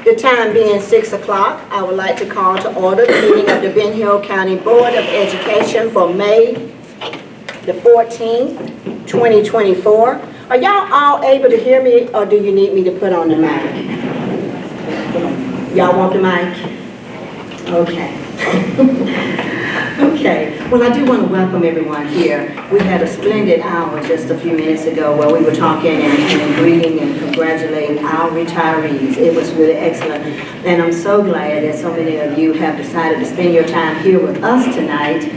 The time being 6 o'clock, I would like to call to order the meeting of the Ben Hill County Board of Education for May the 14th, 2024. Are y'all all able to hear me, or do you need me to put on the mic? Y'all want the mic? Okay. Okay, well, I do want to welcome everyone here. We had a splendid hour just a few minutes ago where we were talking and greeting and congratulating our retirees. It was really excellent. And I'm so glad that so many of you have decided to spend your time here with us tonight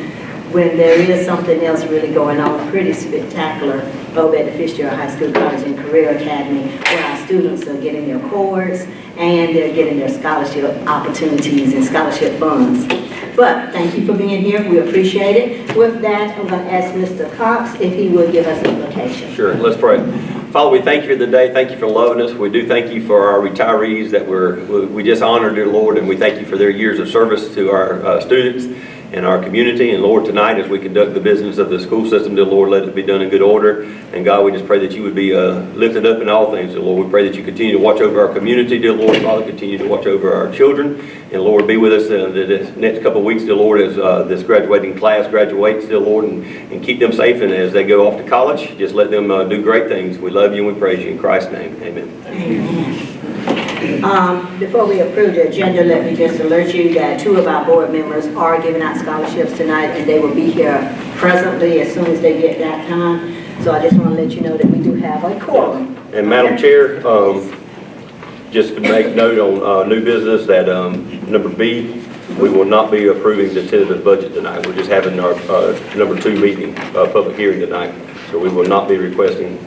when there is something else really going on, pretty spectacular, over at the Fitzgerald High School College and Career Academy, where our students are getting their cords and they're getting their scholarship opportunities and scholarship funds. But thank you for being here. We appreciate it. With that, I'm going to ask Mr. Cox if he will give us an invitation. Sure. Let's pray. Father, we thank you for the day. Thank you for loving us. We do thank you for our retirees that we just honor, dear Lord, and we thank you for their years of service to our students and our community. And Lord, tonight as we conduct the business of the school system, dear Lord, let it be done in good order. And God, we just pray that you would be lifted up in all things, dear Lord. We pray that you continue to watch over our community, dear Lord. Father, continue to watch over our children. And Lord, be with us the next couple of weeks, dear Lord, as this graduating class graduates, dear Lord, and keep them safe. And as they go off to college, just let them do great things. We love you and we praise you. In Christ's name, amen. Amen. Before we approve the agenda, let me just alert you that 2 of our board members are giving out scholarships tonight, and they will be here presently as soon as they get that time. So I just want to let you know that we do have a quorum. And Madam Chair, just to make note on new business that number B, we will not be approving the tentative budget tonight. We're just having our number 2 meeting, public hearing tonight. So we will not be requesting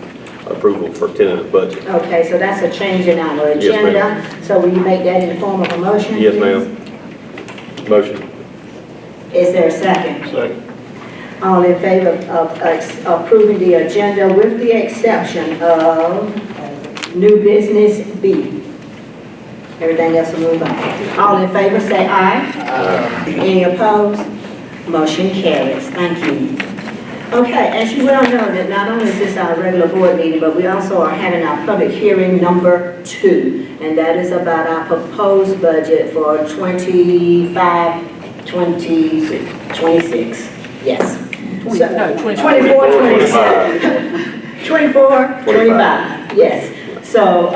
approval for tentative budget. Okay, so that's a change in our agenda. Yes, so will you make that in the form of a motion? Yes, please? ma'am. Motion. Is there a second? Second. All in favor of approving the agenda with the exception of new business B? Everything else will move on. All in favor say aye. Aye. Any opposed? Motion carries. Thank you. Okay, as you well know, that not only is this our regular board meeting, but we also are having our public hearing number 2, and that is about our proposed budget for 26. Yes. 24, 27. 24, 25. Yes. So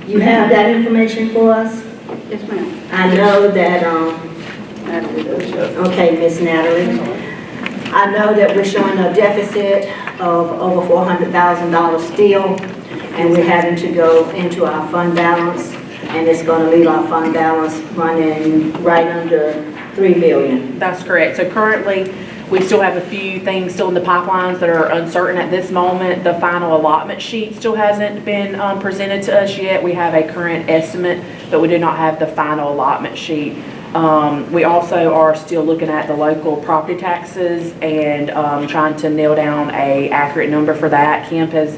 you have that information for us? Yes, ma'am. I know that, okay, Miss Natalie. I know that we're showing a deficit of over $400,000 still, and we're having to go into our fund balance, and it's going to leave our fund balance running right under $3 million. That's correct. So currently, we still have a few things still in the pipelines that are uncertain at this moment. The final allotment sheet still hasn't been presented to us yet. We have a current estimate, but we do not have the final allotment sheet. We also are still looking at the local property taxes and trying to nail down a accurate number for that. Kemp has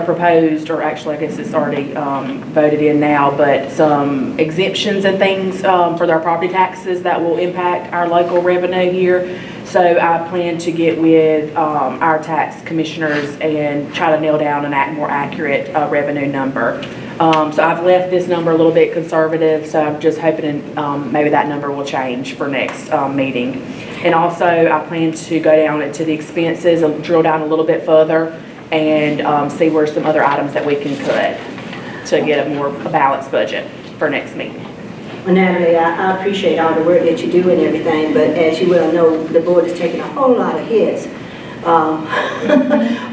proposed, or actually I guess it's already voted in now, but some exemptions and things for their property taxes that will impact our local revenue here. So I plan to get with our tax commissioners and try to nail down a more accurate revenue number. So I've left this number a little bit conservative, so I'm just hoping maybe that number will change for next meeting. And also I plan to go down into the expenses and drill down a little bit further and see where some other items that we can cut to get a more balanced budget for next meeting. Well, Natalie, I appreciate all the work that you do and everything, but as you well know, the board is taking a whole lot of hits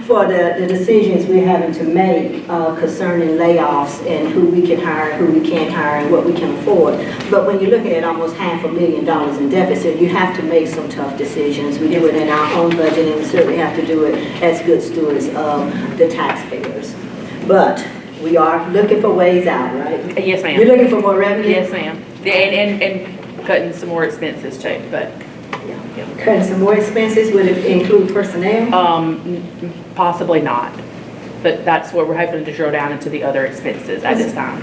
for the decisions we're having to make concerning layoffs and who we can hire, who we can't hire, and what we can afford. But when you're looking at almost $500,000 in deficit, you have to make some tough decisions. We do it in our own budget, and we certainly have to do it as good stewards of the taxpayers. But we are looking for ways out, right? Yes, ma'am. You're looking for more revenue? Yes, ma'am. And cutting some more expenses too, but. Cutting some more expenses, would it include personnel? Possibly not, but that's what we're hoping to drill down into the other expenses at this time.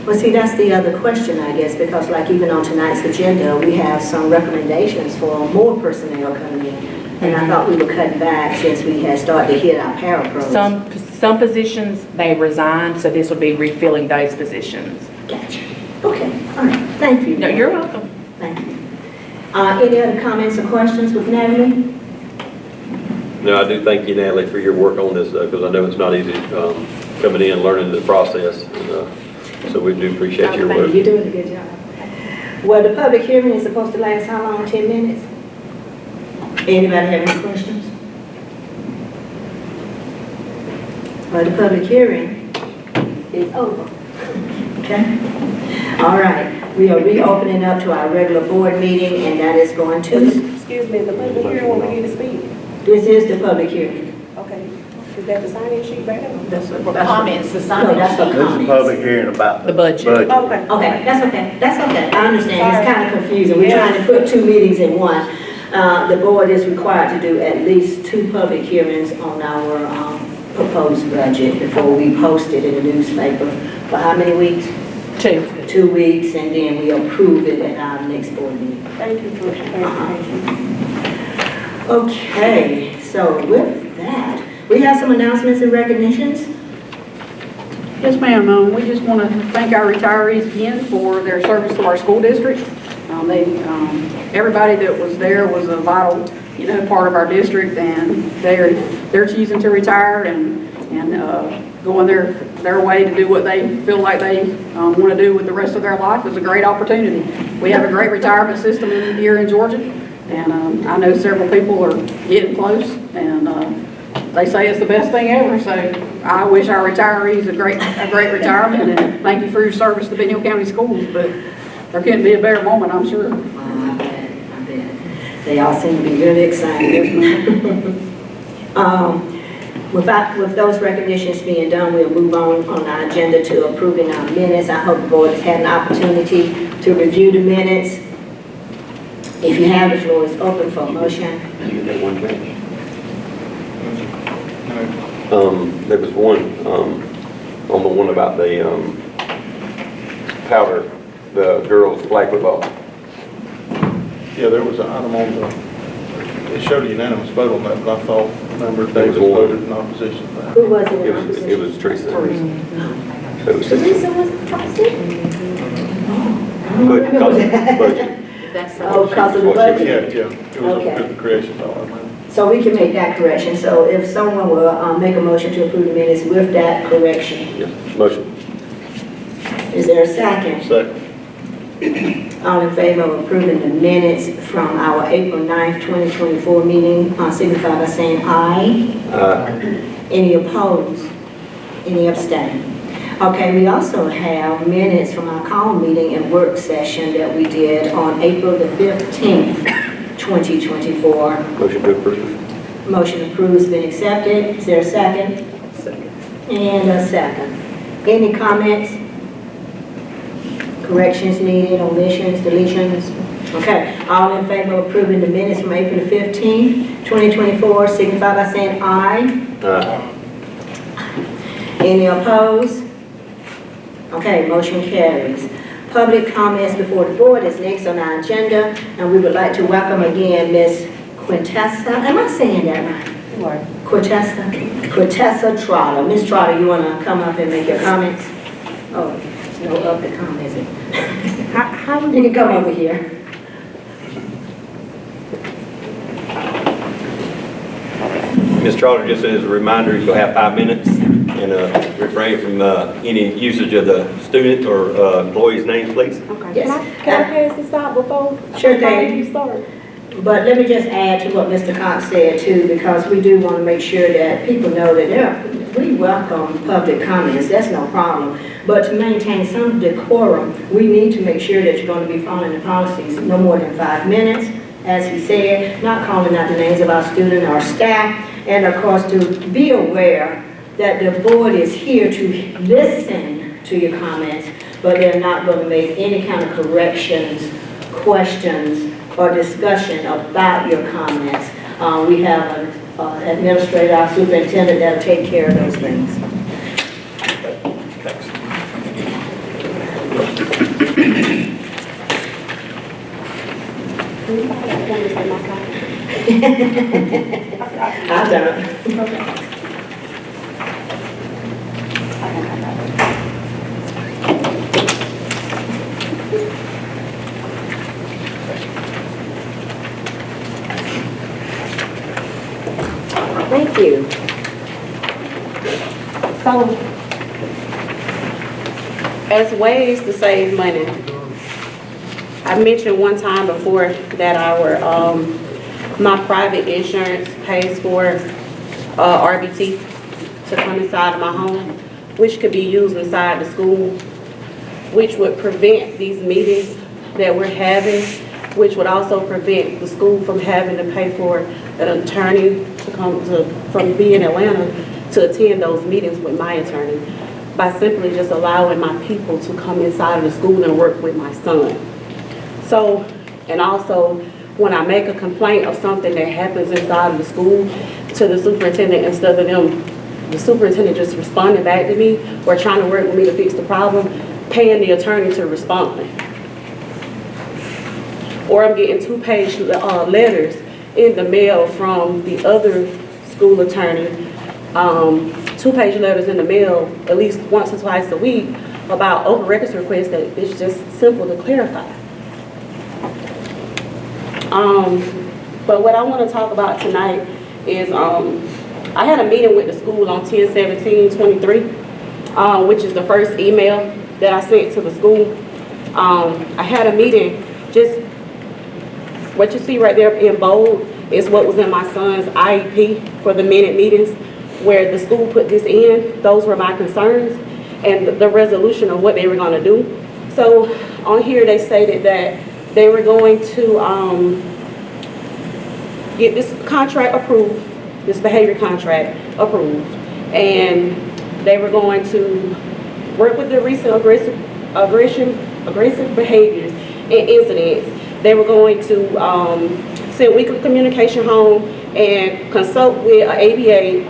Well, see, that's the other question, I guess, because like even on tonight's agenda, we have some recommendations for more personnel coming in. And I thought we were cutting back since we had started to hit our para pros. Some positions, they resigned, so this will be refilling those positions. Gotcha. Okay, all right, thank you. No, you're welcome. Thank you. Any other comments or questions with Natalie? No, I do thank you, Natalie, for your work on this, because I know it's not easy coming in, learning the process. So we do appreciate your Thank work. you. You're doing a good job. Well, the public hearing is supposed to last how long? 10 minutes? Anybody have any questions? Well, the public hearing is over. Okay? All right. We are reopening up to our regular board meeting, and that is going to, Excuse me, the public hearing when we get to speak. this is the public hearing. Okay. Is that the sign-in sheet right there? Comments, the No, sign. that's for This is a comments. public hearing about The budget. Okay. Okay, that's okay, that's okay, I understand, Sorry. it's kind of confusing, we're trying to put 2 meetings in one. The board is required to do at least 2 public hearings on our proposed budget before we post it in the newspaper for how many weeks? 2. 2 weeks, and then we approve it at our next board meeting. Thank you for the clarification. Okay, so with that, we have some announcements and recognitions. Yes, ma'am. We just want to thank our retirees again for their service to our school district. Everybody that was there was a vital, part of our district, and they're choosing to retire and going their way to do what they feel like they want to do with the rest of their life is a great opportunity. We have a great retirement system here in Georgia, and I know several people are getting close, and they say it's the best thing ever, so I wish our retirees a great retirement, and thank you for your service to Benton Hill County Schools, but there couldn't be a better moment, I'm sure. I bet. They all seem to be really excited. With those recognitions being done, we'll move on our agenda to approving our minutes. I hope the board has had an opportunity to review the minutes. If you have, the floor is open for a motion. Did you get one change? There was one, on the one about the powder, the girls' flag football. Yeah, there was an item on it showed a unanimous vote on that, but I thought Member Davis one. voted in opposition to that. Who was it in opposition? It was Teresa. It was Teresa was opposite? But because of the budget. Oh, because of the budget? Yeah, it was Okay. a good creation, all I mean. So we can make that correction. So if someone will make a motion to approve the minutes with that correction. Yes, motion. Is there a second? Second. All in favor of approving the minutes from our April 9th, 2024 meeting, signify by saying aye. Any opposed? Any abstain? Okay, we also have minutes from our call meeting and work session that we did on April the 15th, 2024. Motion to approve. Motion approved has been accepted. Is there a second? Second. And a second. Any comments? Corrections needed, omissions, deletions? Okay, all in favor of approving the minutes from April the 15th, 2024, signify by saying aye. Any opposed? Okay, motion carries. Public comments before the board is next on our agenda, and we would like to welcome again Ms. Quintessa. Am I saying that right? Quintessa Trotter. Ms. Trotter, you want to come up and make your comments? Oh, there's no up to come, is it? You can come over here. Ms. Trotter, just as a reminder, you'll have 5 minutes, and refrain from any usage of the student or employee's names, please. Okay. Yes. Can I pass this out before? Sure thing. You start? But let me just add to what Mr. Cox said too, because we do want to make sure that people know that we welcome public comments, that's no problem. But to maintain some decorum, we need to make sure that you're going to be following the policies, no more than 5 minutes, as he said, not calling out the names of our student or staff, and of course to be aware that the board is here to listen to your comments, but they're not going to make any kind of corrections, questions, or discussion about your comments. We have an administrator, our superintendent, that'll take care of those things. I've done. Thank you. So, as ways to save money, I mentioned one time before that my private insurance pays for RBT to come inside of my home, which could be used inside the school, which would prevent these meetings that we're having, which would also prevent the school from having to pay for an attorney to come from being in Atlanta to attend those meetings with my attorney, by simply just allowing my people to come inside of the school and work with my son. So, and also, when I make a complaint of something that happens inside of the school to the superintendent, instead of the superintendent just responding back to me or trying to work with me to fix the problem, paying the attorney to respond. Or I'm getting 2-page letters in the mail from the other school attorney, 2-page letters in the mail at least once or twice a week about open records requests that it's just simple to clarify. But what I want to talk about tonight is I had a meeting with the school on 10/17/23, which is the first email that I sent to the school. I had a meeting, just what you see right there in bold is what was in my son's IEP for the minute meetings, where the school put this in. Those were my concerns and the resolution of what they were going to do. So on here they stated that they were going to get this contract approved, this behavior contract approved, and they were going to work with the recent aggressive behaviors and incidents. They were going to send weekly communication home and consult with ABA,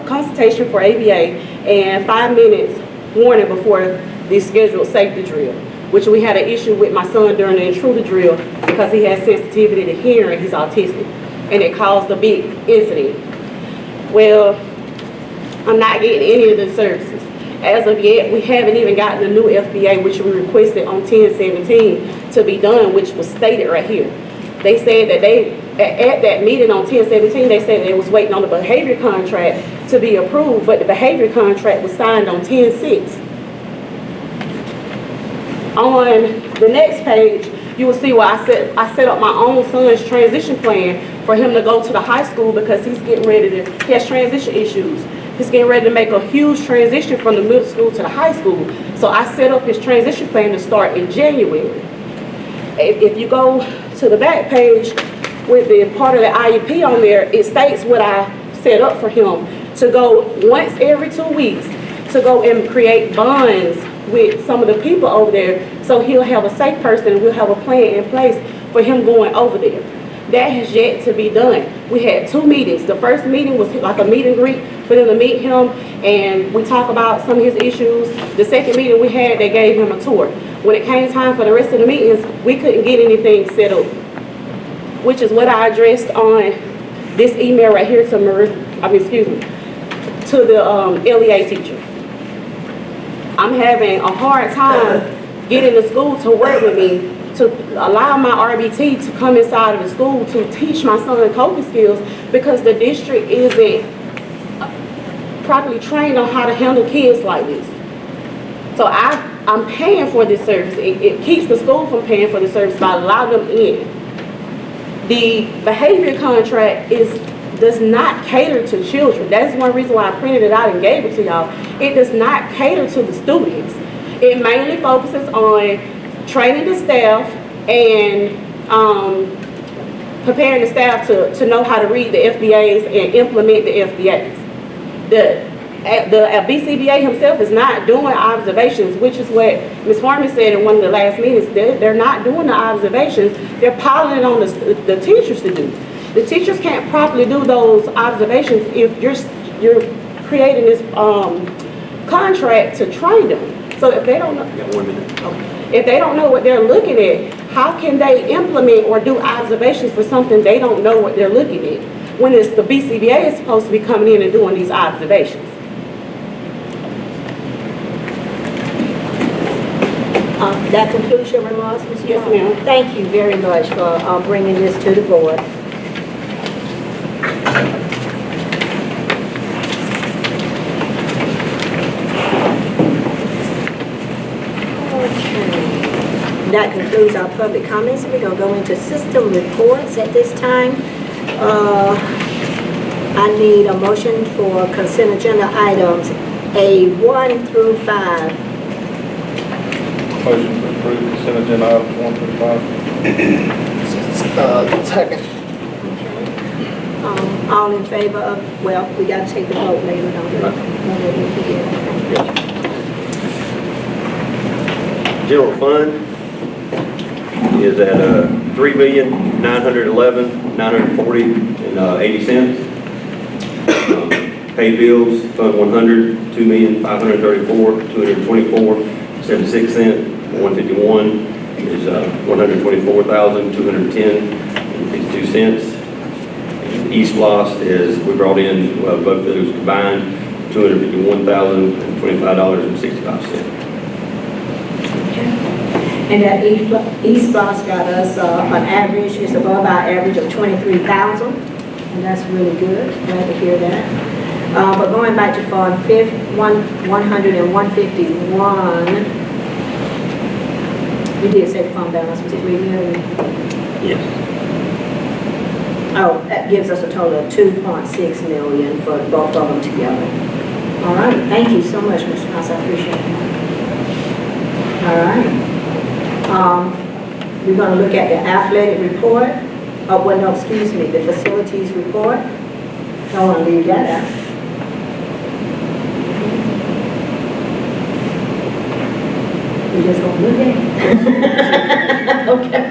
consultation for ABA, and 5 minutes warning before the scheduled safety drill, which we had an issue with my son during the intruder drill because he has sensitivity to hearing, he's autistic, and it caused a big incident. Well, I'm not getting any of the services. As of yet, we haven't even gotten the new FBA, which we requested on 10/17 to be done, which was stated right here. They said that at that meeting on 10/17, they said they was waiting on the behavior contract to be approved, but the behavior contract was signed on 10/6. On the next page, you will see where I set up my own son's transition plan for him to go to the high school because he has transition issues. He's getting ready to make a huge transition from the middle school to the high school. So I set up his transition plan to start in January. If you go to the back page with the part of the IEP on there, it states what I set up for him to go once every 2 weeks to go and create bonds with some of the people over there, so he'll have a safe person and we'll have a plan in place for him going over there. That has yet to be done. We had 2 meetings. The first meeting was like a meet and greet for them to meet him, and we talked about some of his issues. The second meeting we had, they gave him a tour. When it came time for the rest of the meetings, we couldn't get anything set up, which is what I addressed on this email right here to to the LEA teacher. I'm having a hard time getting the school to work with me to allow my RBT to come inside of the school to teach my son coping skills because the district isn't properly trained on how to handle kids like this. So I'm paying for this service. It keeps the school from paying for the service by allowing them in. The behavior contract does not cater to children. That's one reason why I printed it out and gave it to y'all. It does not cater to the students. It mainly focuses on training the staff and preparing the staff to know how to read the FBAs and implement the FBAs. The BCBA himself is not doing observations, which is what Ms. Harmon said in one of the last meetings. They're not doing the observations. They're piling it on the teachers to do. The teachers can't properly do those observations if you're creating this contract to train them. So if they don't know, if they don't know what they're looking at, how can they implement or do observations for something they don't know what they're looking at? When it's the BCBA is supposed to be coming in and doing these observations. That concludes your remarks, Ms. Yes, Brown? ma'am. Thank you very much for bringing this to the board. That concludes our public comments. We're gonna go into system reports at this time. I need a motion for consent agenda items A1 through 5. Motion to approve consent agenda items 1 through 5. Second. All in favor of, well, we gotta take the vote later, don't we? Don't let me forget. General fund is at $3,911,940.80. Pay bills, Fund 100, $2,534,224.76. 151 is $124,210.52. East Lost is, we brought in, well, both of those combined, $251,025.65. And that East Bosque got us, an average, it's above our average of 23,000, and that's really good, glad to hear that. But going back to Fund 100 and 151, we did say the fund balance was 3 million. Yes. Oh, that gives us a total of 2.6 million for both of them together. All right, thank you so much, Mr. House, I appreciate it. All right. We're gonna look at the athletic report. Oh, well, no, excuse me, the facilities report. Don't wanna leave that out. We just gonna look at it. Okay.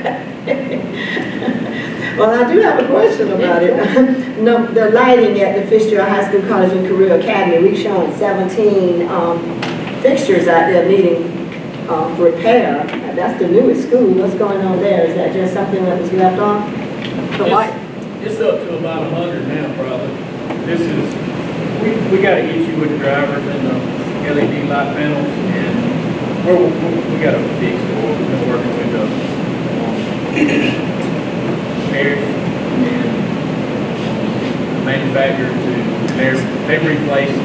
Well, I do have a question about it. No, the lighting at the Fitzgerald High School, College and Career Academy, we've shown 17 fixtures out there needing repair. That's the newest school. What's going on there? Is that just something that was left off? The light? It's up to about 100 now, probably. This is, we got an issue with the drivers and the LED light panels, and we got to fix it. We've been working with the Harris and manufacturer they've replaced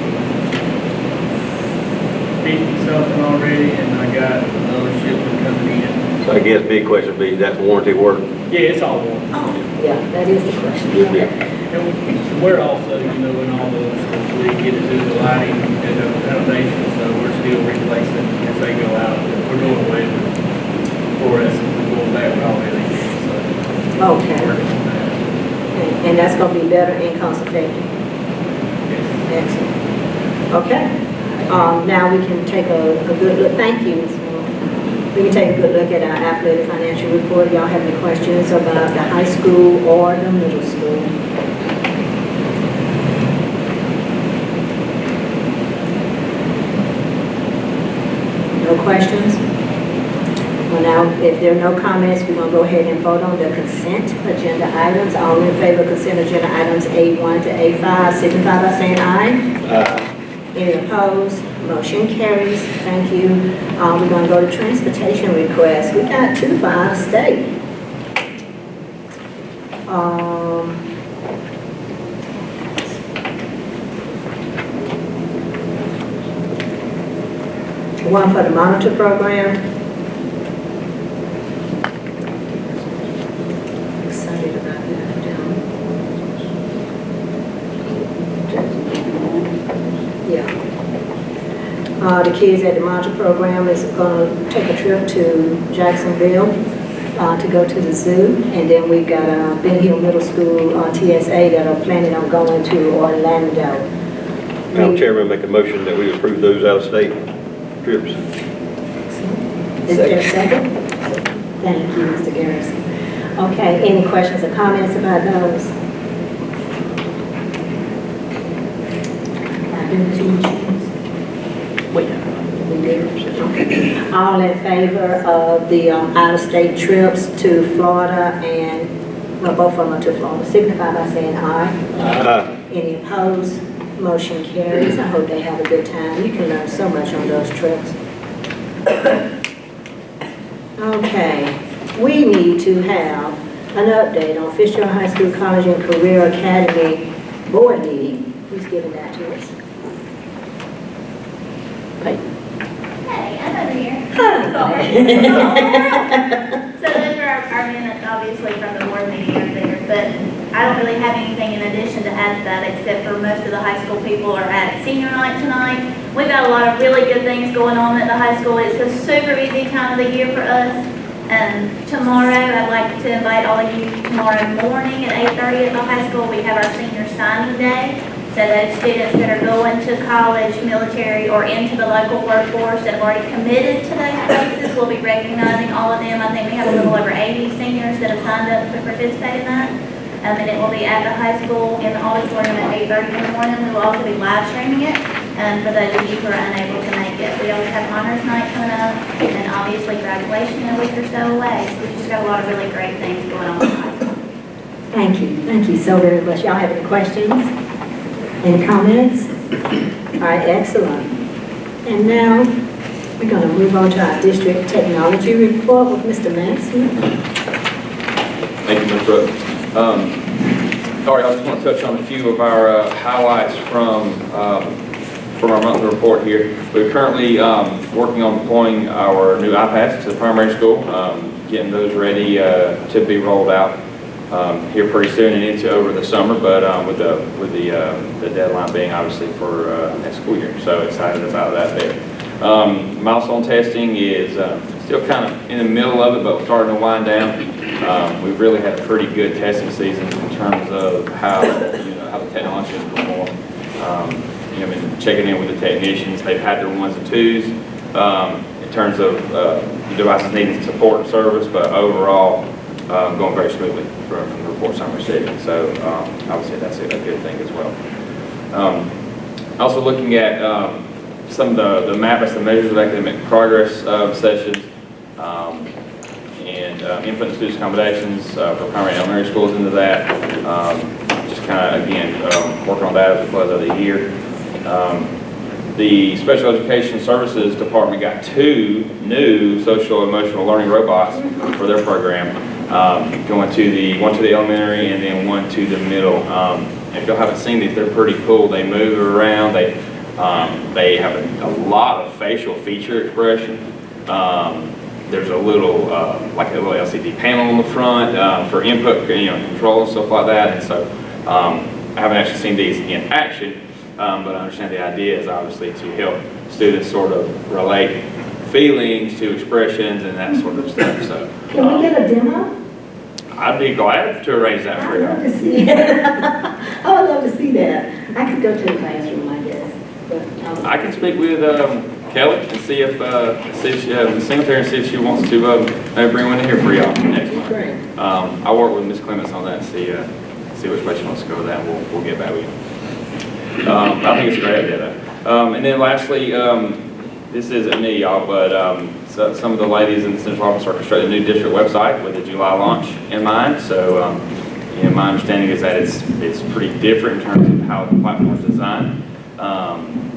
50-something already, and I got another shipment coming in. So I guess big question would be, that's warranty work? Yeah, it's all one. Oh, yeah, that is the question. Good deal. And we're also, in all those, we get to do the lighting and the foundation, so we're still replacing as they go out. We're going away with fluorescent, we're going back with all LED, so Okay. working on that. And that's gonna be better and cost effective. Yes. Excellent. Okay. Now we can take a good look. Thank you, Ms. Moore. We can take a good look at our athletic financial report. Y'all have any questions about the high school or the middle school? No questions? Well, now, if there are no comments, we're going to go ahead and vote on the consent agenda items. All in favor of consent agenda items A1 to A5, signify by saying aye. Any opposed? Motion carries. Thank you. We're going to go to transportation requests. We got 2 for out of state. One for the monitor program. Excited about that. Yeah. The kids at the monitor program is going to take a trip to Jacksonville to go to the zoo. And then we've got Ben Hill Middle School TSA that are planning on going to Orlando. Madam Chairman, make a motion that we approve those out-of-state trips. Is there a second? Thank you, Mr. Garrison. Okay, any questions or comments about those? We did. Okay. All in favor of the out-of-state trips to Florida and, well, both of them are to Florida, signify by saying aye. Any opposed? Motion carries. I hope they have a good time. You can learn so much on those trips. Okay, we need to have an update on Fitzgerald High School, College and Career Academy board meeting. Who's giving that to us? Hey, I got here. So those are our minutes, obviously, from the board meeting over there, but I don't really have anything in addition to add to that, except for most of the high school people are at senior night tonight. We've got a lot of really good things going on at the high school. It's a super busy time of the year for us. Tomorrow, I'd like to invite all of you tomorrow morning at 8:30 at the high school. We have our senior signing day. So those students that are going to college, military, or into the local workforce that have already committed to those places, we'll be recognizing all of them. I think we have a little over 80 seniors that have signed up to participate in that. And it will be at the high school in the auditorium at 8:30 in the morning. We will also be live streaming it. For those of you who are unable to make it, we always have honors night coming up, and then obviously graduation in a week or so away. So we've just got a lot of really great things going on at the high school. Thank you so very much. Y'all have any questions? Any comments? All right, excellent. And now, we're going to move on to our district technology report with Mr. Mansson. Thank you, Ms. Brooks. All right, I just want to touch on a few of our highlights from our monthly report here. We're currently working on deploying our new iPads to the primary school, getting those ready to be rolled out here pretty soon and into over the summer, but with the deadline being obviously for next school year. So excited about that there. Milestone testing is still kind of in the middle of it, but we're starting to wind down. We've really had a pretty good testing season in terms of how the technology has performed. Been checking in with the technicians. They've had their 1s and 2s in terms of the devices needing support and service, but overall going very smoothly from the reports I'm receiving. So obviously that's a good thing as well. Also looking at some of the MAPAS, the measures of academic progress sessions, and input in students' accommodations for primary and elementary schools into that. Just kind of, again, working on that as we close out the year. The Special Education Services Department got 2 new social emotional learning robots for their program, one to the elementary and then one to the middle. If y'all haven't seen these, they're pretty cool. They move around. They have a lot of facial feature expression. There's a little, like a little LCD panel on the front for input, control and stuff like that. And so I haven't actually seen these in action. But I understand the idea is obviously to help students sort of relate feelings to expressions and that sort of stuff. So, Can we get a demo? I'd be glad to arrange that for you. I'd love to see that. I would love to see that. I could go to the classroom, I guess. But I can speak with Kelly and see if Ms. Singletary and see if she wants to maybe bring one in here for y'all next month. Great. I'll work with Ms. Clements on that and see which way she wants to go with that. And we'll get back with you. I think it's a great idea though. And then lastly, this isn't me, y'all, but some of the ladies in the central office are constructing a new district website with a July launch in mind. So my understanding is that it's pretty different in terms of how the platform is designed,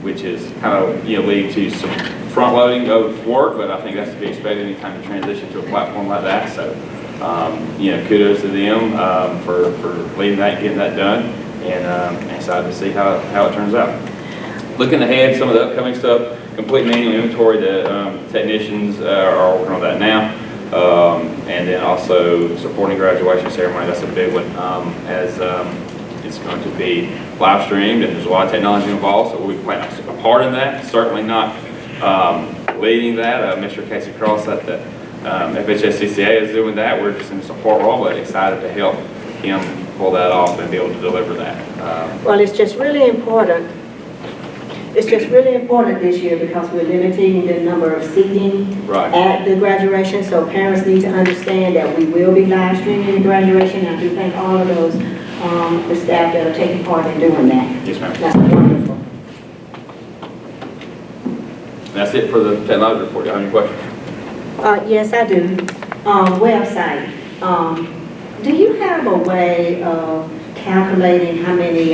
which is kind of leading to some front loading of work, but I think that's to be expected anytime you transition to a platform like that. So kudos to them for leading that and getting that done. And excited to see how it turns out. Looking ahead, some of the upcoming stuff, complete manual inventory, the technicians are working on that now. And then also supporting graduation ceremony, that's a big one, as it's going to be live streamed and there's a lot of technology involved, so we plan a part in that, certainly not leading that. Mr. Casey Cross at the FHSCCA is doing that. We're just in a support role, but excited to help him pull that off and be able to deliver that. well, it's just really important. It's just really important this year because we're limiting the number of seating Right. at the graduation. So parents need to understand that we will be live streaming the graduation. I do thank all of those, the staff that are taking part in doing that. Yes, ma'am. That's wonderful. That's it for the technology report. Do you have any questions? Yes, I do. Website. Do you have a way of calculating how many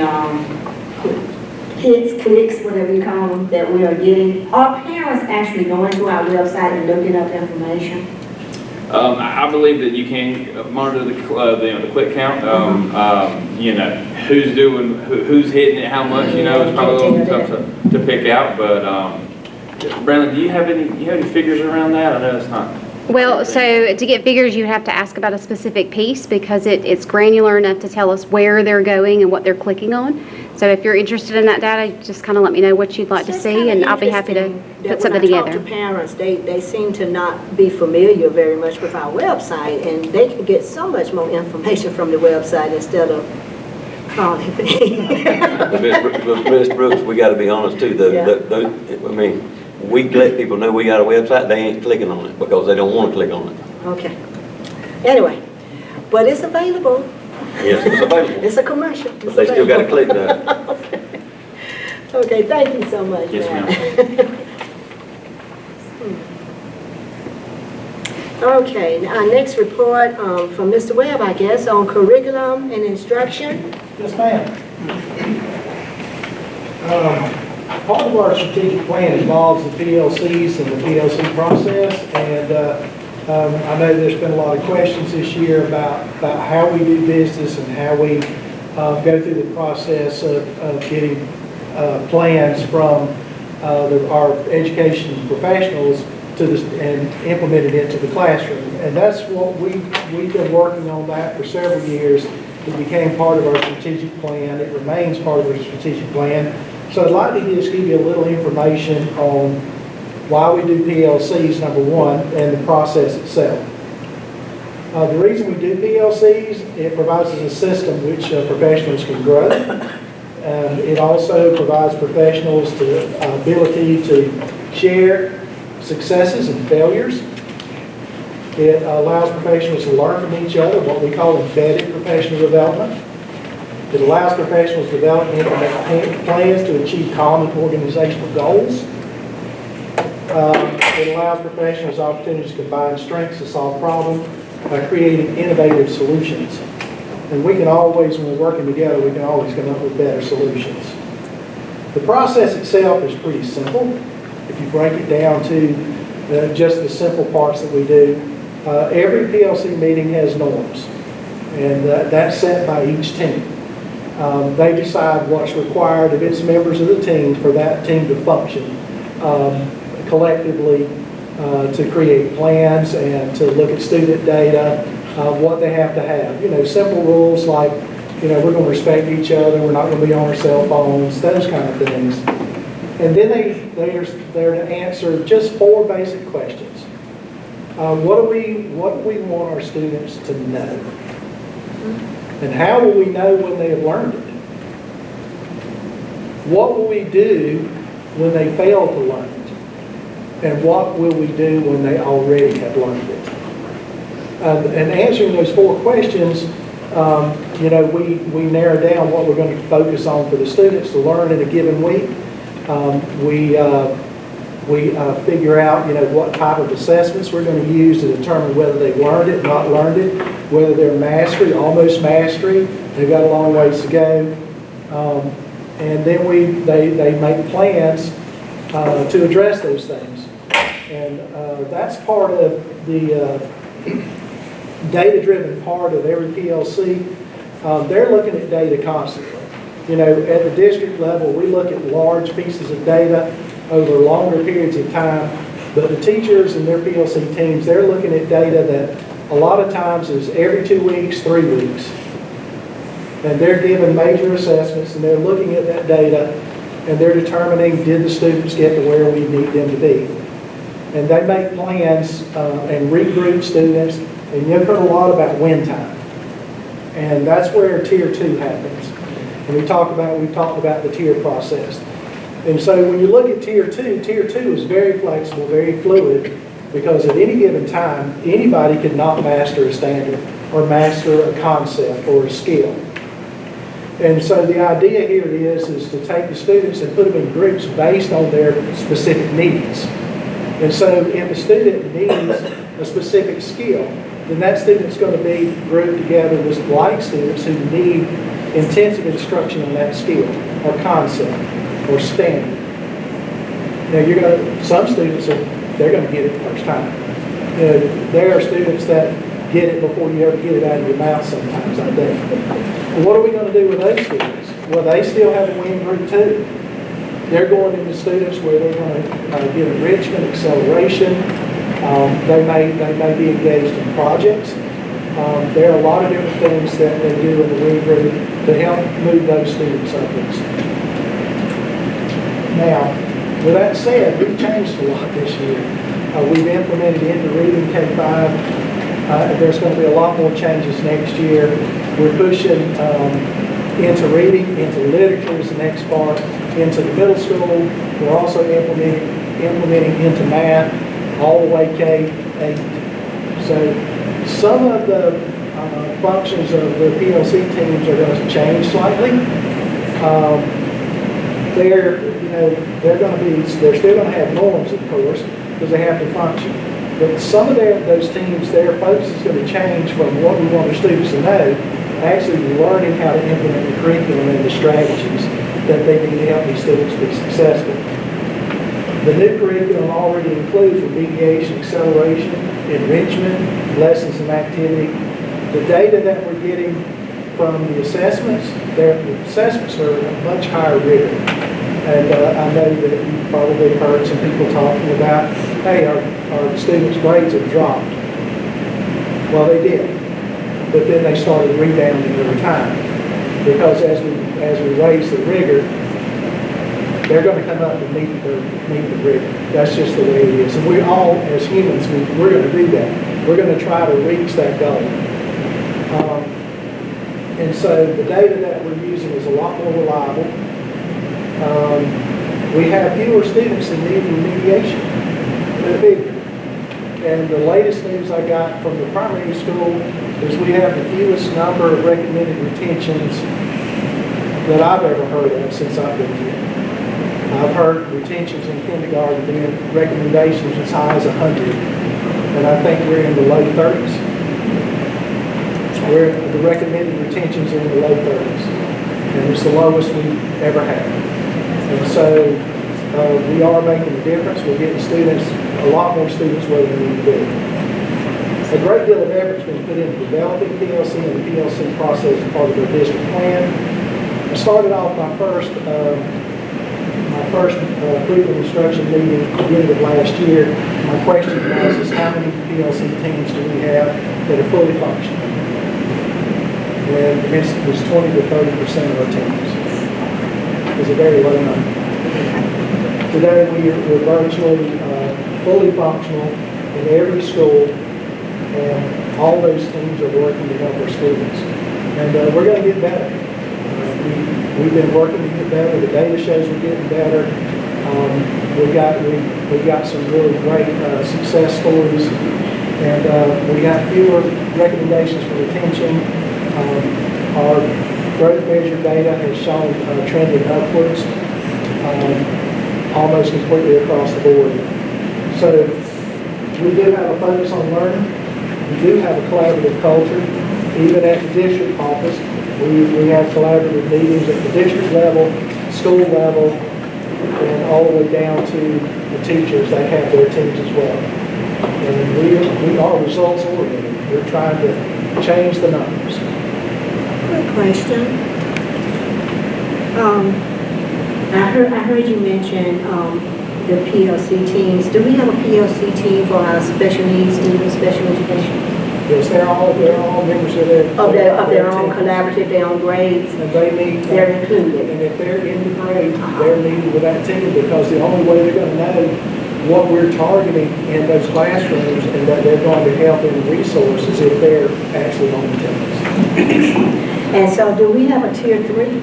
hits, clicks, whatever you call them, that we are getting? Are parents actually going to our website and looking up information? I believe that you can monitor the click count. Who's doing, who's hitting it, how much, it's probably a little tough to pick out, but Brandon, do you have any figures around that? I know it's not. Well, so to get figures, you have to ask about a specific piece because it's granular enough to tell us where they're going and what they're clicking on. So if you're interested in that data, just kind of let me know what you'd like to So it's see, kinda and I'll be happy to interesting that put something When I together. talk to parents, they seem to not be familiar very much with our website, and they can get so much more information from the website instead of calling me. Ms. Brooks, we gotta be honest too, I mean, we let people know we got a website, they ain't clicking on it because they don't wanna click on it. Okay. Anyway, but it's available. Yes, it's available, It's a commercial. but they still gotta click though. Okay, thank you so much. Yes, ma'am. Okay, now our next report from Mr. Webb, I guess, on curriculum and instruction. Yes, ma'am. Part of our strategic plan involves the PLCs and the PLC process, and I know there's been a lot of questions this year about how we do business and how we go through the process of getting plans from our education professionals to this and implemented into the classroom. And that's what we've been working on that for several years. It became part of our strategic plan. It remains part of our strategic plan. So I'd like to just give you a little information on why we do PLCs, number one, and the process itself. The reason we do PLCs, it provides us a system which professionals can grow. It also provides professionals the ability to share successes and failures. It allows professionals to learn from each other, what we call embedded professional development. It allows professionals to develop and implement plans to achieve common organizational goals. It allows professionals opportunities to combine strengths to solve problems by creating innovative solutions. And we can always, when we're working together, we can always come up with better solutions. The process itself is pretty simple. If you break it down to just the simple parts that we do, every PLC meeting has norms, and that's set by each team. They decide what's required of its members of the team for that team to function collectively, to create plans and to look at student data, what they have to have. You know, simple rules like, you know, we're going to respect each other, we're not going to be on our cell phones, those kind of things. And then they're to answer just 4 basic questions. What do we want our students to know? And how will we know when they have learned it? What will we do when they fail to learn it? And what will we do when they already have learned it? And answering those 4 questions, you know, we narrow down what we're going to focus on for the students to learn in a given week. We figure out, you know, what type of assessments we're going to use to determine whether they've learned it, not learned it, whether they're mastery, almost mastery, they've got a long ways to go. And then they make plans to address those things. And that's part of the data-driven part of every PLC. They're looking at data constantly. You know, at the district level, we look at large pieces of data over longer periods of time, but the teachers and their PLC teams, they're looking at data that a lot of times is every 2 weeks, 3 weeks. And they're given major assessments, and they're looking at that data, and they're determining, did the students get to where we need them to be? And they make plans and regroup students, and you've heard a lot about win time. And that's where Tier 2 happens. And we've talked about the tier process. And so when you look at Tier 2 is very flexible, very fluid, because at any given time, anybody could not master a standard or master a concept or a skill. And so the idea here is to take the students and put them in groups based on their specific needs. And so if a student needs a specific skill, then that student's going to be grouped together with like students who need intensive instruction on that skill or concept or standard. Now some students they're going to get it the first time. You know, there are students that get it before you ever get it out of your mouth sometimes, I think. And what are we going to do with those students? Well, they still have a win group too. They're going into students where they're going to get enrichment, acceleration. They may be engaged in projects. There are a lot of different things that they do in the WE group to help move those students upwards. Now, with that said, we've changed a lot this year. We've implemented into reading K-5. There's going to be a lot more changes next year. We're pushing into reading, into literature is the next part, into the middle school. We're also implementing into math, all the way K-8. So some of the functions of the PLC teams are going to change slightly. They're still going to have norms, of course, because they have to function. But some of those teams, their focus is going to change from what we want our students to know, actually learning how to implement the curriculum and the strategies that they need to help these students be successful. The new curriculum already includes remediation, acceleration, enrichment, lessons and activity. The data that we're getting from the assessments, the assessments are a much higher rigor. And I know that you've probably heard some people talking about, hey, our students' grades have dropped. Well, they did. But then they started rebounding over time. Because as we raise the rigor, they're going to come up and meet the rigor. That's just the way it is. And we all, as humans, we're going to do that. We're going to try to reach that goal. And so the data that we're using is a lot more reliable. We have fewer students that need remediation. They're bigger. And the latest news I got from the primary school is we have the fewest number of recommended retentions that I've ever heard of since I've been here. I've heard retentions in kindergarten being recommendations as high as 100, and I think we're in the low 30s. The recommended retentions are in the low 30s, and it's the lowest we've ever had. And so we are making a difference. We're getting students, a lot more students where they need to be. A great deal of effort has been put into developing PLC and the PLC process as part of our district plan. I started off my first curriculum instruction meeting at the beginning of last year. My question was, how many PLC teams do we have that are fully functional? And it was 20 to 30% of our teams. It's a very low number. Today we're virtually fully functional in every school, and all those teams are working to help our students. And we're going to get better. We've been working to get better. The data shows we're getting better. We've got some really great success stories, and we got fewer recommendations for retention. Our growth measure data has shown trending upwards almost completely across the board. So we do have a focus on learning. We do have a collaborative culture. Even at the district office, we have collaborative meetings at the district level, school level, and all the way down to the teachers. They have their teams as well. And we are results oriented. We're trying to change the numbers. Quick question. I heard you mention the PLC teams. Do we have a PLC team for our special needs students, special education? Yes, they're all members of their own collaborative, their own grades. And they need. They're included. And if they're in the grade, they're needed with that team, because the only way they're going to know what we're targeting in those classrooms and that they're going to help in resources if they're actually on the teams. And so do we have a tier 3?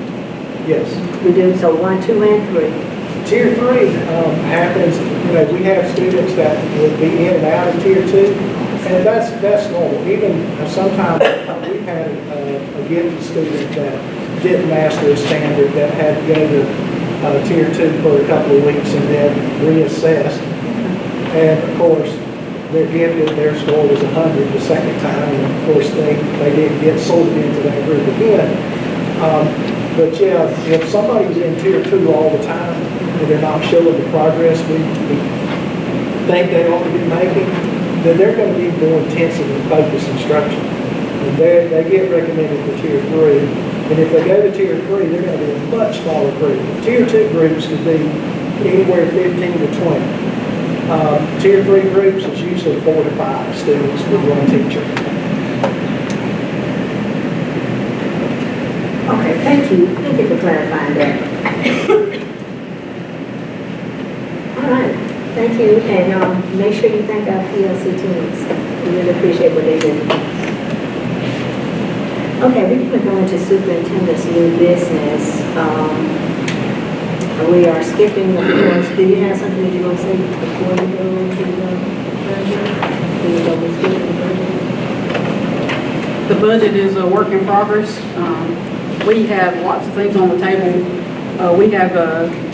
Yes. We do, so 1, 2, and 3. Tier 3 happens, we have students that will be in and out of tier 2, and that's normal. Even sometimes we've had a gifted student that didn't master a standard that had to go to tier 2 for a couple of weeks and then reassessed. And of course, they're gifted, their score was 100 the second time, and of course they didn't get sorted into that group again. But yeah, if somebody's in tier 2 all the time and they're not showing the progress we think they ought to be making, then they're going to need more intensive and focused instruction. And they get recommended for tier 3. And if they go to tier 3, they're going to be a much smaller group. Tier 2 groups could be anywhere 15 to 20. Tier 3 groups is usually 4 to 5 students with one teacher. Okay, thank you. Thank you for clarifying that. All right, thank you, and make sure you thank our PLC teams. We really appreciate what they do. Okay, we're going to go into superintendent's new business. We are skipping the course. Do you have something that you want to say before we go to the budget? Do you go with skip the budget? The budget is a work in progress. We have lots of things on the table. We have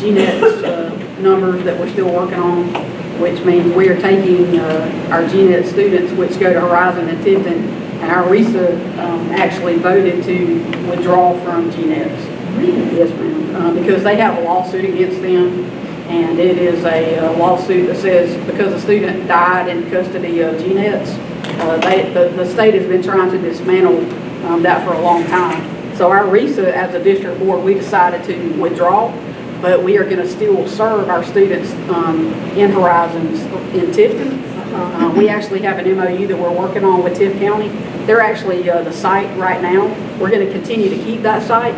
GNET's numbers that we're still working on, which means we are taking our GNET students, which go to Horizon and Tifton, and our RESA actually voted to withdraw from GNET's. Yes, ma'am. Because they have a lawsuit against them, and it is a lawsuit that says because a student died in custody of GNET's, the state has been trying to dismantle that for a long time. So our RESA, as a district board, we decided to withdraw, but we are going to still serve our students in Horizons in Tifton. We actually have an MOU that we're working on with Tift County. They're actually the site right now. We're going to continue to keep that site.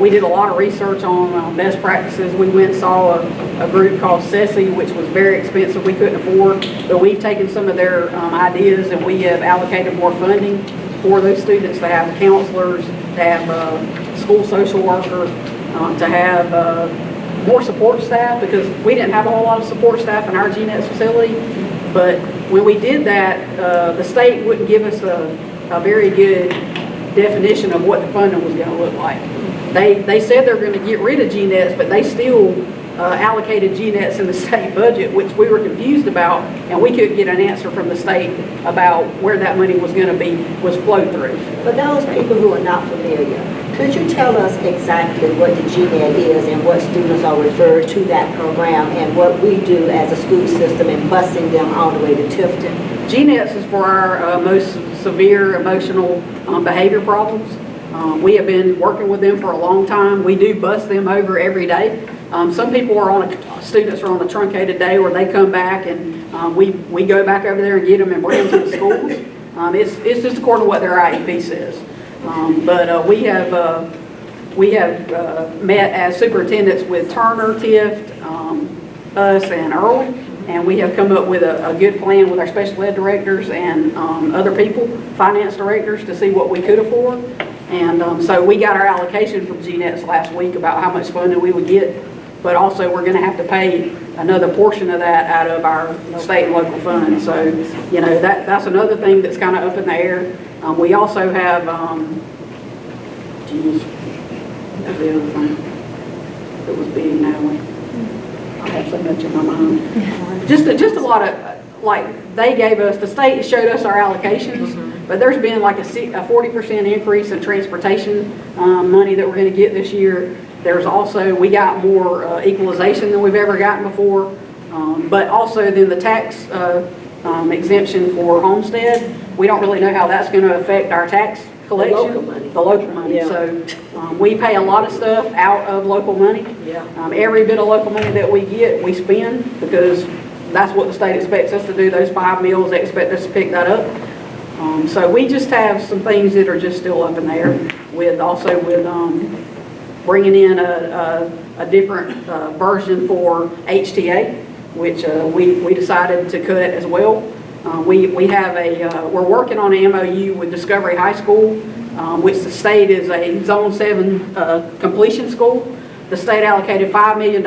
We did a lot of research on best practices. We went and saw a group called SESI, which was very expensive. We couldn't afford, but we've taken some of their ideas and we have allocated more funding for those students to have counselors, to have school social worker, to have more support staff, because we didn't have a whole lot of support staff in our GNET's facility. But when we did that, the state wouldn't give us a very good definition of what the funding was going to look like. They said they're going to get rid of GNETs, but they still allocated GNETs in the state budget, which we were confused about, and we couldn't get an answer from the state about where that money was going to be, was flowed through. For those people who are not familiar, could you tell us exactly what the GNET is and what students are referred to that program and what we do as a school system in busing them all the way to Tifton? GNETs is for our most severe emotional behavior problems. We have been working with them for a long time. We do bus them over every day. Some people are students are on a truncated day where they come back and we go back over there and get them and bring them to the schools. It's just according to what their IEP says. But we have met as superintendents with Turner, Tift, us, and Earl, and we have come up with a good plan with our special ed directors and other people, finance directors, to see what we could afford. And so we got our allocation from GNETs last week about how much funding we would get, but also we're going to have to pay another portion of that out of our state and local funds. So, you know, that's another thing that's kind of up in the air. We also have, geez, that's the other thing that was big now. I have so much in my mind. Just a lot of, like, they gave us, the state showed us our allocations, but there's been like a 40% increase in transportation money that we're going to get this year. There's also, we got more equalization than we've ever gotten before, but also then the tax exemption for homestead, we don't really know how that's going to affect our tax collection. The local money. Yeah. So we pay a lot of stuff out of local money. Yeah. Every bit of local money that we get, we spend, because that's what the state expects us to do. Those 5 meals, they expect us to pick that up. So we just have some things that are just still up in the air, with bringing in a different version for HTA, which we decided to cut as well. We have we're working on an MOU with Discovery High School, which the state is a Zone 7 completion school. The state allocated $5 million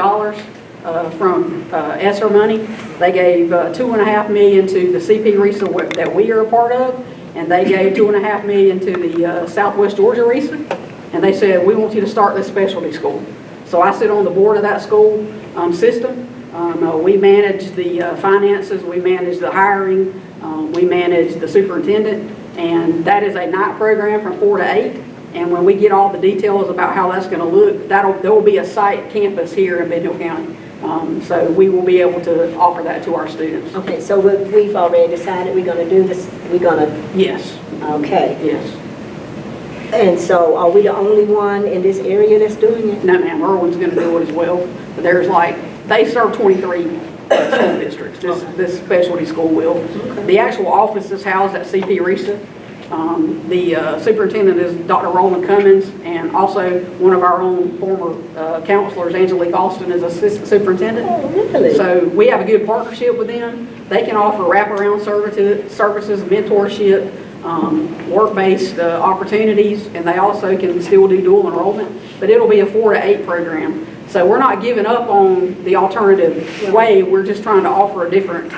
from ESSER money. They gave $2.5 million to the CP RESA that we are a part of, and they gave $2.5 million to the Southwest Georgia RESA. And they said, we want you to start this specialty school. So I sit on the board of that school system. We manage the finances, we manage the hiring, we manage the superintendent, and that is a night program from 4 to 8. And when we get all the details about how that's going to look, there will be a site campus here in Bentonville County. So we will be able to offer that to our students. Okay, so we've already decided we're going to do this. We're going to. Yes. Okay. Yes. And so are we the only one in this area that's doing it? No, ma'am, Irwin's gonna do it as well. But there's like, they serve 23 school districts, this specialty school will. The actual office is housed at CP Risa. The superintendent is Dr. Roland Cummins, and also one of our own former counselors, Angelique Austin, is assistant superintendent. Oh, really? So we have a good partnership with them. They can offer wraparound services, mentorship, work-based opportunities, and they also can still do dual enrollment, but it'll be a 4 to 8 program. So we're not giving up on the alternative way, we're just trying to offer a different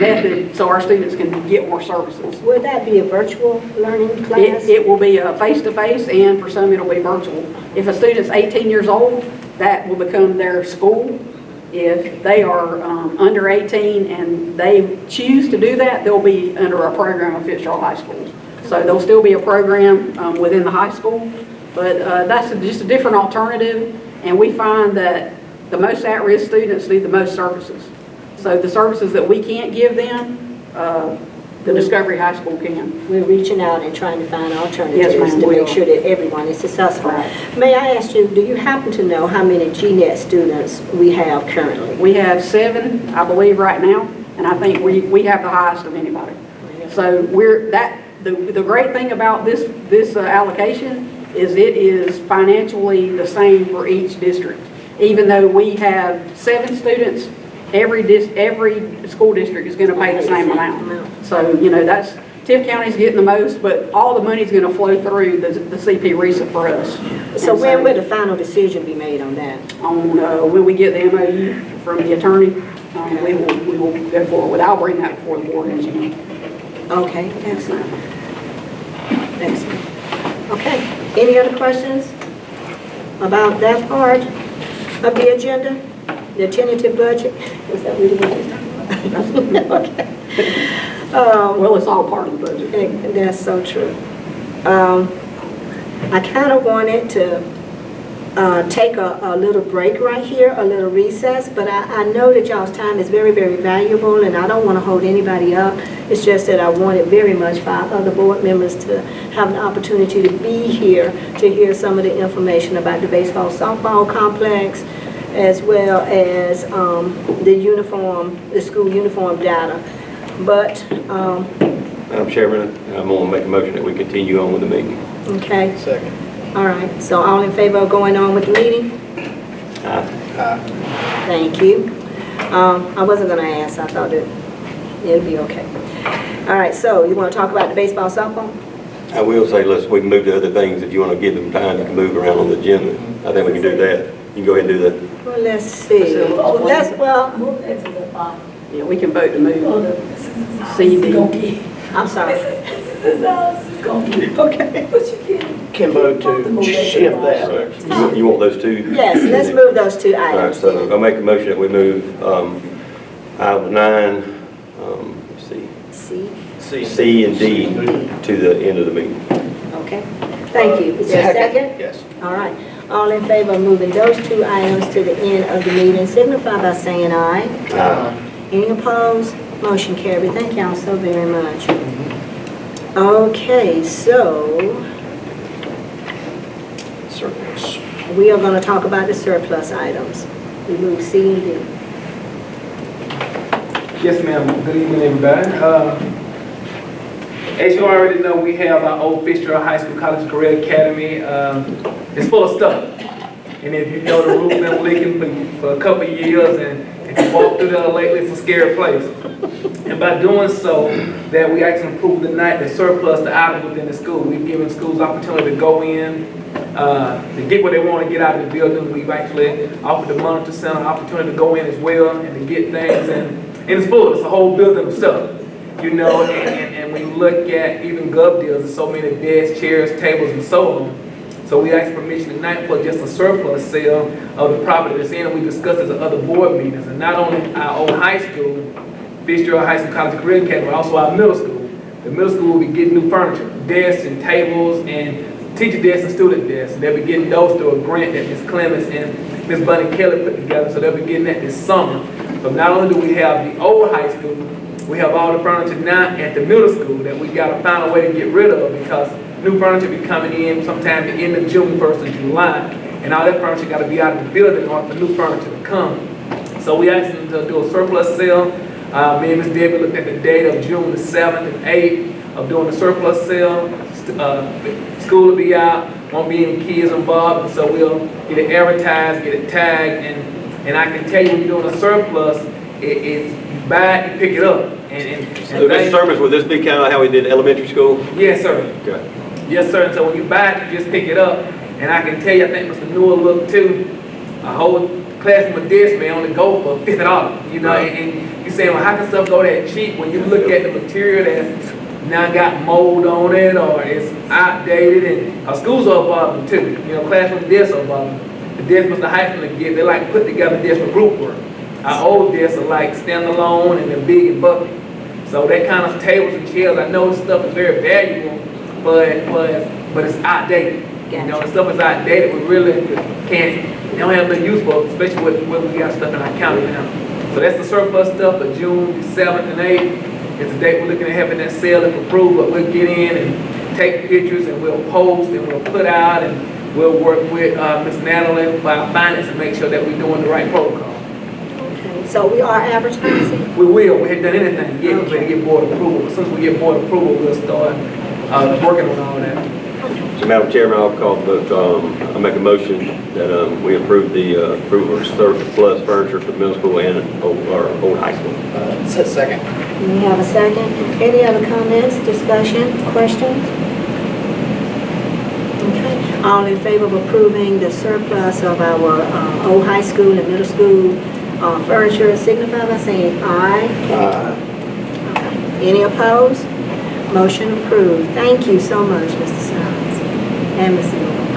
method so our students can get more services. Would that be a virtual learning class? It will be a face-to-face, and for some it'll be virtual. If a student's 18 years old, that will become their school. If they are under 18 and they choose to do that, they'll be under a program of Fitzgerald High School. So there'll still be a program within the high school, but that's just a different alternative. And we find that the most at-risk students need the most services. So the services that we can't give them, the Discovery High School can. We're reaching out and trying to find alternatives Yes, ma'am, to we make are. sure that everyone is successful. Right. May I ask you, do you happen to know how many GNET students we have currently? We have 7, I believe, right now, and I think we have the highest of anybody. So the great thing about this allocation is it is financially the same for each district. Even though we have 7 students, every school district is going to pay the same amount. So, you know, Tift County's getting the most, but all the money's going to flow through the CP Risa for us. So And when will the final decision be made on that? When we get the MOU from the attorney, we will go forward. I'll bring that before the board in June. Okay, excellent. Excellent. Okay, any other questions about that part of the agenda? The tentative budget? Is that what it was? Okay. Well, it's all part of the budget. That's so true. I kind of wanted to take a little break right here, a little recess, but I know that y'all's time is very, very valuable, and I don't want to hold anybody up. It's just that I wanted very much for our other board members to have an opportunity to be here to hear some of the information about the baseball softball complex, as well as the school uniform data. But, Madam Chairman, I'm going to make a motion that we continue on with the meeting. okay. Second. All right, so all in favor of going on with the meeting? Thank you. I wasn't gonna ask, I thought it'd be okay. All right, so you wanna talk about the baseball softball? I will say, we can move to other things. If you want to give them time, you can move around on the agenda. I think we can do that. You can go ahead and do that. Well, let's see. Move it to the bottom. Yeah, we can vote to move. This is how CD. it's gonna be. I'm sorry. This is how it's gonna be. Okay. But you Can vote to shift that. You want those two? Yes, let's move those two All right, items. so I'll make a motion that we move item 9, let's see, See, C and D to the end of the meeting. okay. Thank you. Is there a second? Yes. All right. All in favor of moving those two items to the end of the meeting, signify by saying aye. Any opposed? Motion carried. Thank y'all so very much. Okay, so Surplus. we are going to talk about the surplus items. We move C and D. Yes, ma'am. Good evening, everybody. As you already know, we have our old Fitzgerald High School College Career Academy. It's full of stuff. And if you know the roof been leaking for a couple of years, and if you walk through there lately, it's a scary place. And by doing so, that we actually improved tonight the surplus, the item within the school. We've given schools opportunity to go in, to get what they want to get out of the building. We've actually offered the monitor center an opportunity to go in as well and to get things. And it's full. It's a whole building of stuff. You know, and when you look at even gov deals, there's so many desks, chairs, tables, and so on. So we asked permission tonight for just a surplus sale of the property that's in, and we discussed it at other board meetings. And not only our old high school, Fitzgerald High School College Career Academy, but also our middle school. The middle school will be getting new furniture, desks and tables, and teacher desks and student desks. And they'll be getting those through a grant that Ms. Clemens and Ms. Bunny Kelly put together. So they'll be getting that this summer. So not only do we have the old high school, we have all the furniture now at the middle school that we got to find a way to get rid of, because new furniture be coming in sometime the end of June, 1st of July. And all that furniture gotta be out of the building in order for new furniture to come. So we asked them to do a surplus sale. Me and Ms. Debbie looked at the date of June the 7th and 8th of doing the surplus sale. School will be out, won't be any kids involved, and so we'll get it advertised, get it tagged, and I can tell you when you're doing a surplus, you buy it, you pick it up. So Mr. Service, will this be kind of how we did elementary school? Yes, sir. Okay. Yes, sir. And so when you buy it, you just pick it up. And I can tell you, I think Mr. Newell looked too, a whole classroom of this may only go for $50, you know, and you're saying, well, how can stuff go that cheap when you look at the material that's now got mold on it or it's outdated, and our schools are above them too. You know, classroom desks are above them. The desks Mr. Heisman get, they like put together desks for group work. Our old desks are like standalone and they're big and bulky. So that kind of tables and chairs, I know this stuff is very valuable, but it's outdated. You know, the stuff is outdated. We really they don't have no use for it, especially when we got stuff in our county now. So that's the surplus stuff of June 7th and 8th. It's the date we're looking at having that sale if approved, but we'll get in and take pictures and we'll post and we'll put out and we'll work with Ms. Natalie by our finance and make sure that we're doing the right protocol. Okay, so we are advertising? We will. We haven't done anything yet. We're going to get board approval. As soon as we get board approval, we'll start working on all that. So, Madam Chairman, I'll call I'll make a motion that we approve the approval of surplus furniture for the middle school and our old high school. Second. We have a second. Any other comments, discussion, questions? Okay. All in favor of approving the surplus of our old high school and middle school furniture signify by saying aye. Aye. Any opposed? Motion approved. Thank you so much, Mr. Sines and Ms. Newell.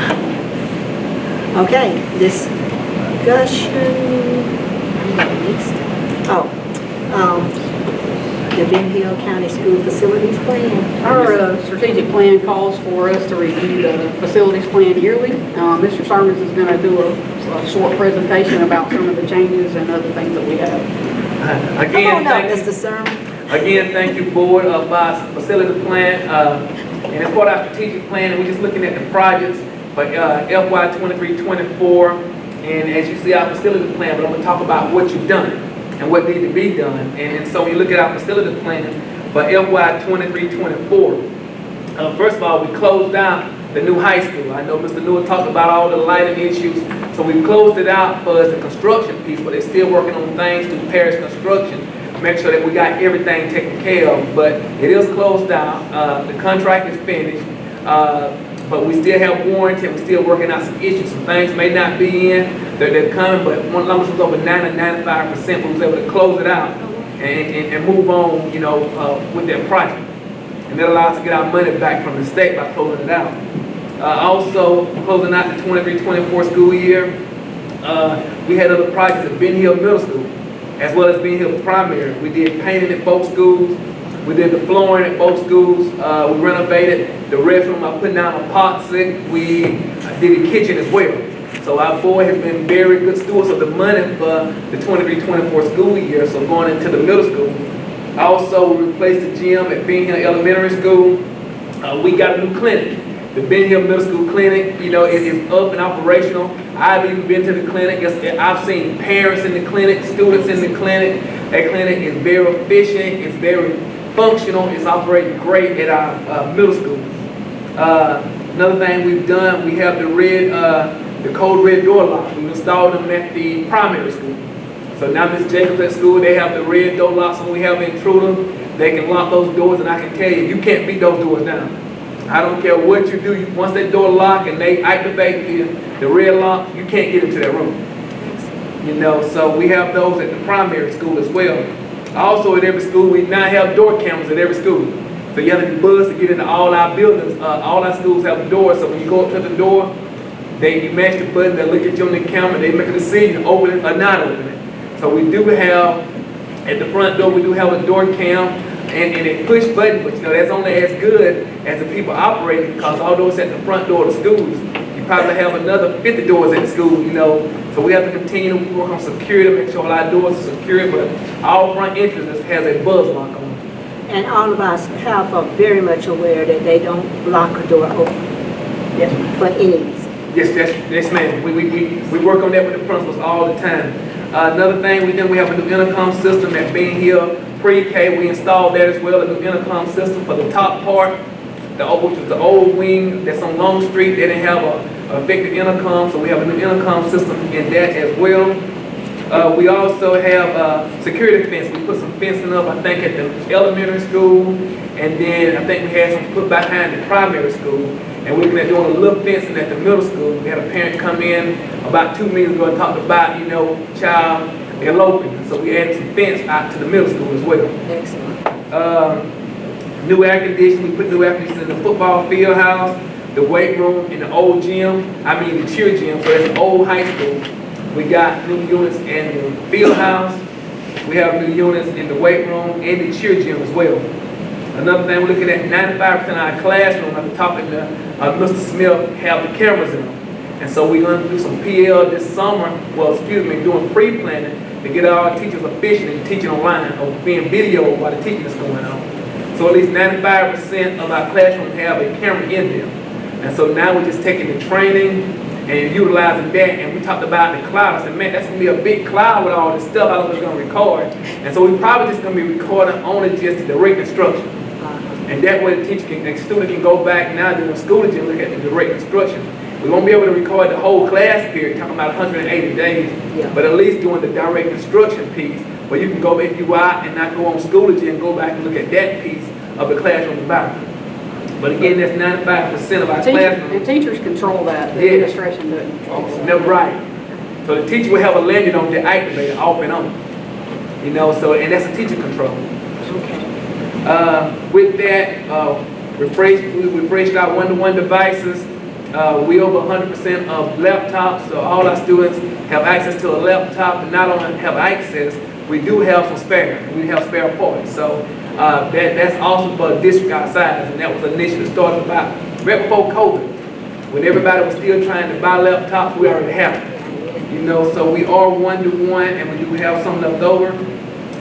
Okay, discussion. The Ben Hill County School Facilities Plan. Our strategic plan calls for us to review the facilities plan yearly. Mr. Sermons is going to do a short presentation about some of the changes and other things that we have. Again, Come on up, Mr. Sermon. Again, thank you, board, by facility plan. And it's part of our strategic plan, and we're just looking at the projects for FY 23-24. And as you see our facility plan, but I'm going to talk about what you've done and what needs to be done. And so when you look at our facility plan for FY 23-24, first of all, we closed down the new high school. I know Mr. Newell talked about all the lighting issues, so we closed it out for the construction piece, but they're still working on things through parish construction. Make sure that we got everything taken care of, but it is closed down. The contract is finished, but we still have warranty and we're still working out some issues. Some things may not be in, they're coming, but one lumber was over 90-95%. We was able to close it out and move on, you know, with that project. And that allows us to get our money back from the state by closing it out. Also, closing out the 23-24 school year, we had other projects at Ben Hill Middle School, as well as Ben Hill Primary. We did painting at both schools. We did the flooring at both schools. We renovated the restroom by putting down a pot sink. We did the kitchen as well. So our board has been very good stewards of the money for the 23-24 school year, so going into the middle school. Also, we replaced the gym at Ben Hill Elementary School. We got a new clinic. The Ben Hill Middle School Clinic, you know, it is up and operational. I've even been to the clinic. I've seen parents in the clinic, students in the clinic. That clinic is very efficient. It's very functional. It's operating great at our middle school. Another thing we've done, we have the code red door locks. We've installed them at the primary school. So now Ms. Jacobs at school, they have the red door locks. When we have an intruder, they can lock those doors, and I can tell you, you can't beat those doors down. I don't care what you do. Once that door lock and they activate the red lock, you can't get into that room. You know, so we have those at the primary school as well. Also at every school, we now have door cameras at every school. So you have to be buzzed to get into all our buildings. All our schools have doors, so when you go up to the door, you mash the button, they look at you on the camera, they make a decision, open it or not open it. So we do have, at the front door, we do have a door cam. And a push button, but you know, that's only as good as the people operating, because although it's at the front door of the schools, you probably have another 50 doors at the school, you know. So we have to continue to work on security, make sure all our doors are secure, but our front entrance has a buzz lock on it. And all of our staff are very much aware that they don't block a door open for any reason. Yes, ma'am. We work on that with the principals all the time. Another thing we have a new intercom system that's been here pre-K. We installed that as well, a new intercom system for the top part, which is the old wing that's on Long Street. They didn't have a effective intercom, so we have a new intercom system in that as well. We also have security fence. We put some fencing up, I think, at the elementary school, and then I think we had some put behind the primary school. And we're looking at doing a little fencing at the middle school. We had a parent come in about 2 meetings ago and talked about, child eloping. So we added some fence out to the middle school as well. Excellent. New air conditioning. We put new air conditioning in the football field house, the weight room, in the old gym. The cheer gym. So it's an old high school. We got new units in the field house. We have new units in the weight room and the cheer gym as well. Another thing, we're looking at 95% of our classroom. I'm talking to Mr. Smith, have the cameras in them. And so we're going to do some PL this summer, doing pre-planning to get our teachers efficient in teaching online or being videoed while the teaching is going on. So at least 95% of our classroom have a camera in them. And so now we're just taking the training and utilizing that. And we talked about the cloud. I said, man, that's going to be a big cloud with all this stuff. I don't know if it's going to record. And so we're probably just going to be recording only just the direct instruction. And that way the student can go back now during Schoology and look at the direct instruction. We won't be able to record the whole class period, talking about 180 days, but at least doing the direct instruction piece, where you can go, if you out and not go on Schoology and go back and look at that piece of the classroom environment. But again, that's 95% of our classroom. And teachers control that, the administration doesn't control that. No, right. So the teacher will have a lanyard on the activator, off and on. So, and that's a teacher control. With that, we refreshed our one-to-one devices. We over 100% of laptops, so all our students have access to a laptop, and not only have access, we do have some spare. We have spare parts. So that's awesome for a district our size, and that was initially started about right before COVID. When everybody was still trying to buy laptops, we already have them. So we are one-to-one, and we do have some left over.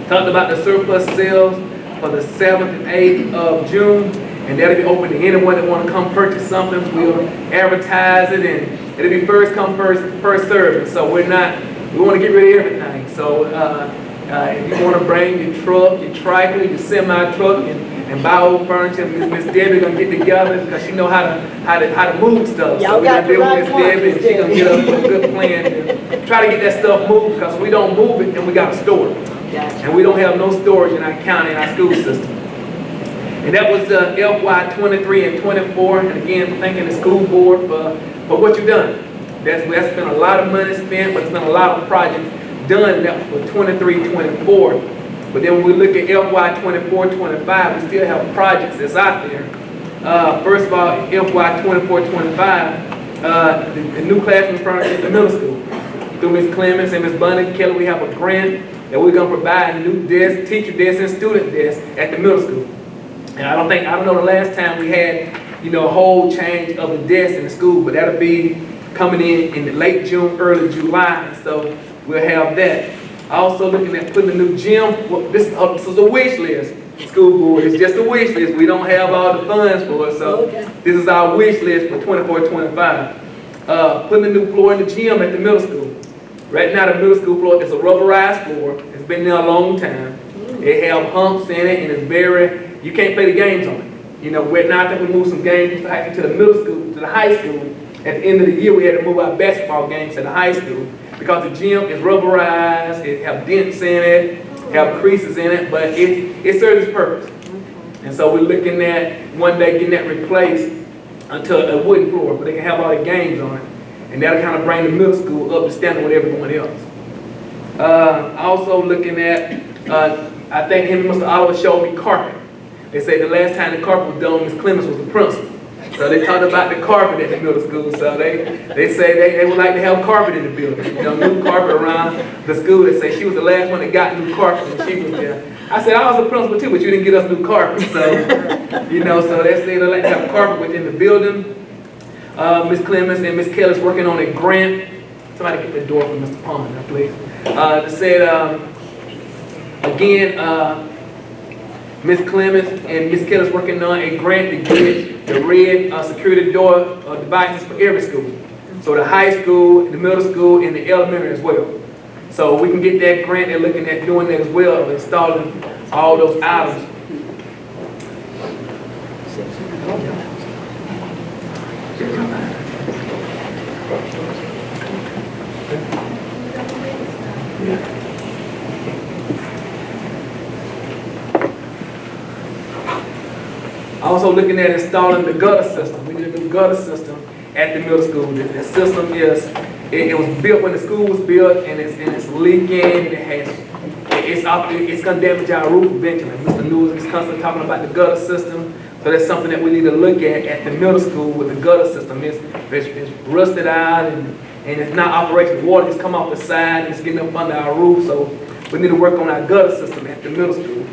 Talked about the surplus sales for the 7th and 8th of June, and that'll be open to anyone that want to come purchase something. We'll advertise it, and it'll be first come, first served. So we want to get rid of everything. So if you want to bring your truck, your tractor, your semi-truck, and buy old furniture, Miss Debbie gonna get together because she know how to move stuff. So we're gonna deal with Miss Debbie, and she's gonna get us a good plan to try to get that stuff moved, because we don't move it and we got to store it. And we don't have no storage in our county, in our school system. And that was FY 23 and 24. And again, thanking the school board for what you've done. That's been a lot of money spent, but it's been a lot of projects done that for 23, 24. But then when we look at FY 24, 25, we still have projects that's out there. First of all, FY 24, 25, the new classroom furniture at the middle school. Through Ms. Clemens and Ms. Bunny Kelly, we have a grant that we're going to provide new desks, teacher desks, and student desks at the middle school. And I don't know the last time we had, a whole change of the desks in the school, but that'll be coming in the late June, early July, and so we'll have that. Also looking at putting a new gym. Well, this is a wish list. School board, it's just a wish list. We don't have all the funds for it, so this is our wish list for 24, 25. Putting a new floor in the gym at the middle school. Right now, the middle school floor is a rubberized floor. It's been there a long time. It have humps in it, and it's you can't play the games on it. Right now I think we moved some games actually to the middle school, to the high school. At the end of the year, we had to move our basketball games to the high school because the gym is rubberized, it have dents in it, have creases in it, but it serves its purpose. And so we're looking at one day getting that replaced until a wooden floor, where they can have all the games on it. And that'll kind of bring the middle school up to standard with everyone else. Also looking at, I think him and Mr. Oliver showed me carpet. They say the last time the carpet was done, Ms. Clemens was the principal. So they talked about the carpet at the middle school. So they say they would like to have carpet in the building. New carpet around the school. They say she was the last one that got new carpet and she was there. I said, I was a principal too, but you didn't get us new carpet. So, so they say they like to have carpet within the building. Ms. Clemens and Ms. Kelly's working on a grant. Somebody get the door for Mr. Pond, please. They said, again, Ms. Clemens and Ms. Keller's working on a grant to get the red security door devices for every school. So the high school, the middle school, and the elementary as well. So we can get that grant. They're looking at doing that as well, of installing all those items. Also looking at installing the gutter system. We need a new gutter system at the middle school. The system is, it was built when the school was built, and it's leaking, and it's gonna damage our roof eventually. Mr. Lewis is constantly talking about the gutter system, so that's something that we need to look at the middle school with the gutter system. It's rusted out and it's not operational. Water just come off the side and it's getting up under our roof, so we need to work on our gutter system at the middle school.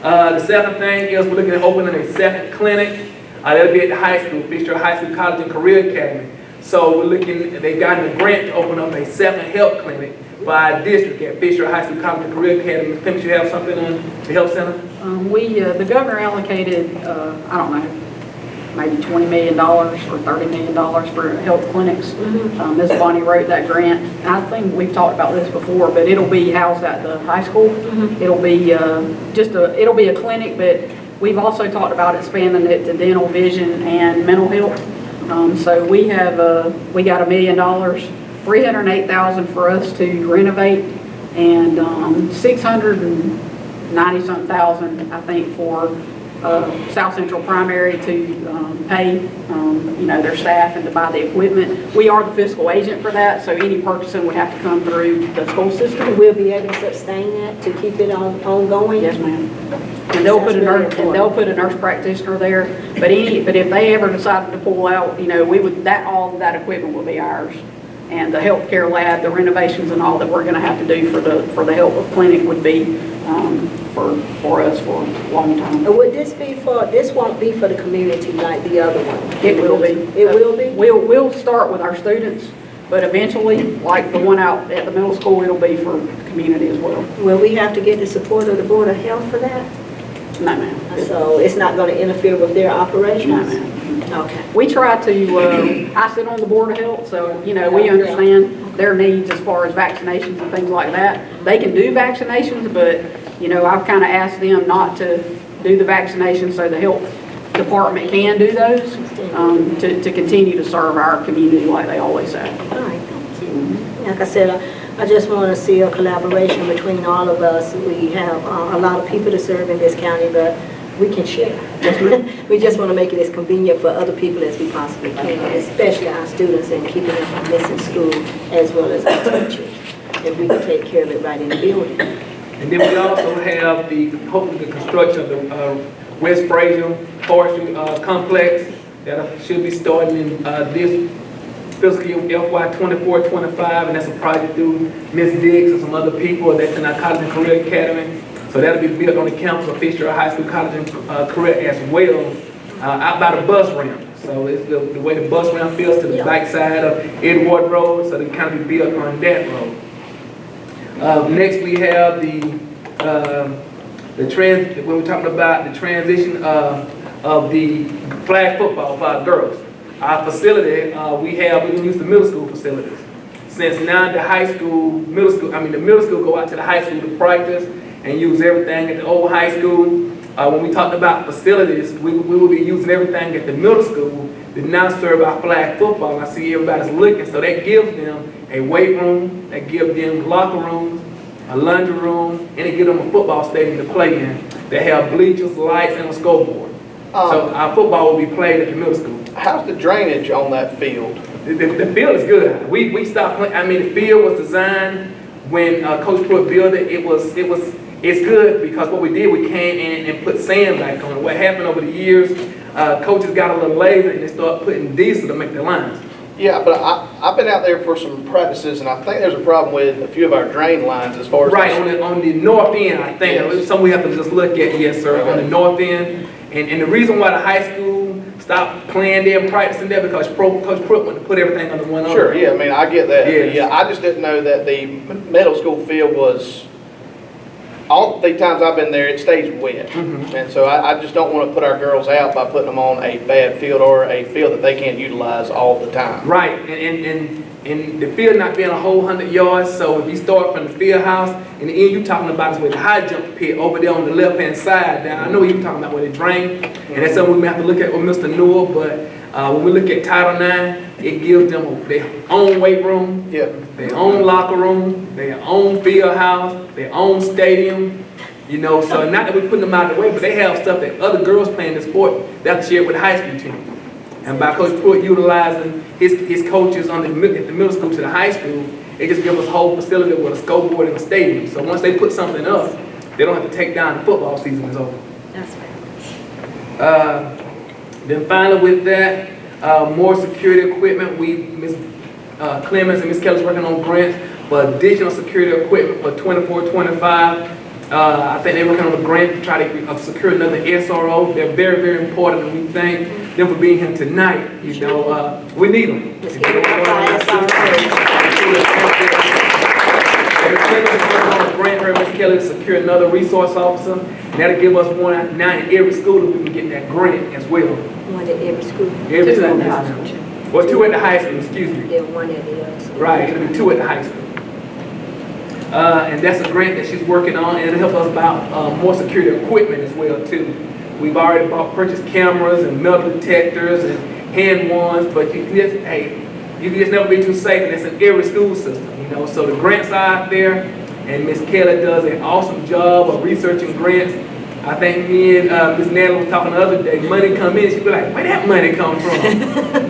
The second thing is we're looking at opening a second clinic. That'll be at the high school, Fitzgerald High School College and Career Academy. So we're looking, they've gotten a grant to open up a second health clinic for our district at Fitzgerald High School College and Career Academy. Ms. Clemens, you have something on the health center? The governor allocated, I don't know, maybe $20 million or $30 million for health clinics. Ms. Bonnie wrote that grant. I think we've talked about this before, but it'll be housed at the high school. It'll be it'll be a clinic, but we've also talked about expanding it to dental, vision, and mental health. So we got $1 million, $308,000 for us to renovate, and $690-something thousand, I think, for South Central Primary to pay, their staff and to buy the equipment. We are the fiscal agent for that, so any purchasing would have to come through the school system. We'll be able to sustain that, to keep it ongoing? Yes, ma'am. And they'll put a nurse practitioner there. But if they ever decided to pull out, all of that equipment will be ours. And the healthcare lab, the renovations and all that we're going to have to do for the health clinic would be for us for a long time. Would this won't be for the community like the other one? It will be. It will be? We'll start with our students, but eventually, like the one out at the middle school, it'll be for the community as well. Will we have to get the support of the Board of Health for that? No, ma'am. So it's not going to interfere with their operations? No, ma'am. Okay. We try to, I sit on the Board of Health, so, we understand their needs as far as vaccinations and things like that. They can do vaccinations, but, I've kind of asked them not to do the vaccinations so the health department can do those, to continue to serve our community like they always have. All right, thank you. Like I said, I just want to see a collaboration between all of us. We have a lot of people to serve in this county, but we can share. We just want to make it as convenient for other people as we possibly can, especially our students, and keeping them from missing school, as well as our teachers. If we can take care of it right in the building. And then we also have hopefully the construction of the West Fraser Forestry Complex that should be starting in this fiscal year FY 24-25, and that's a project through Ms. Diggs and some other people that's in our College and Career Academy. So that'll be built on the campus of Fitzgerald High School College and Career as well, out by the bus ramp. So it's the way the bus ramp feels to the back side of Edward Road, so they kind of be built on that road. Next we have when we're talking about the transition of the flag football for our girls. Our facility, we can use the middle school facilities. Since now the middle school go out to the high school to practice and use everything at the old high school. When we talked about facilities, we will be using everything at the middle school to now serve our flag football. I see everybody's looking, so that gives them a weight room, that gives them locker rooms, a laundry room, and it gives them a football stadium to play in. They have bleachers, lights, and a scoreboard. So our football will be played at the middle school. How's the drainage on that field? The field is good. We stopped playing. The field was designed when Coach Pruitt built it. It's good because what we did, we came in and put sand back on it. What happened over the years, coaches got a little lazy and they started putting diesel to make the lines. Yeah, but I've been out there for some practices, and I think there's a problem with a few of our drain lines as far as... Right, on the north end, I think. Yes. Something we have to just look at, yes, sir, on the north end. And the reason why the high school stopped playing there and practicing there because Coach Pruitt wanted to put everything under one Sure, yeah, I get that. Yes. Yeah, I just didn't know that the middle school field was all the times I've been there, it stays wet. And so I just don't want to put our girls out by putting them on a bad field or a field that they can't utilize all the time. Right, and the field not being a whole 100 yards, so if you start from the field house, in the end, you're talking about is with the high jump pit over there on the left-hand side. Now, I know you're talking about where it drain, and that's something we may have to look at with Mr. Newell, but when we look at Title IX, it gives them their own weight room, their own locker room, their own field house, their own stadium, you know, so not that we're putting them out of the way, but they have stuff that other girls playing the sport that share with the high school team. And by Coach Pruitt utilizing his coaches at the middle school to the high school, it just gives us a whole facility with a scoreboard and a stadium. So once they put something up, they don't have to take down the football season is over. That's right. Then finally with that, more security equipment. Ms. Clemens and Ms. Kelly's working on grants for additional security equipment for 24-25. I think they're working on a grant to try to secure another SRO. They're very, very important, and we thank them for being here tonight. You know, we need them. Ms. Kelly to secure another resource officer. And that'll give us one now in every school that we can get that grant as well. One at every school. Every school. Well, 2 at the high school, excuse me. Yeah, one at the other school. Right, it'll be 2 at the high school. And that's a grant that she's working on, and it'll help us about more security equipment as well too. We've already purchased cameras and metal detectors and hand wands, but you can just never be too safe, and it's in every school system, you know. So the grants are out there, and Ms. Kelly does an awesome job of researching grants. I think me and Ms. Natalie were talking the other day, money come in, she'd be like, where that money come from?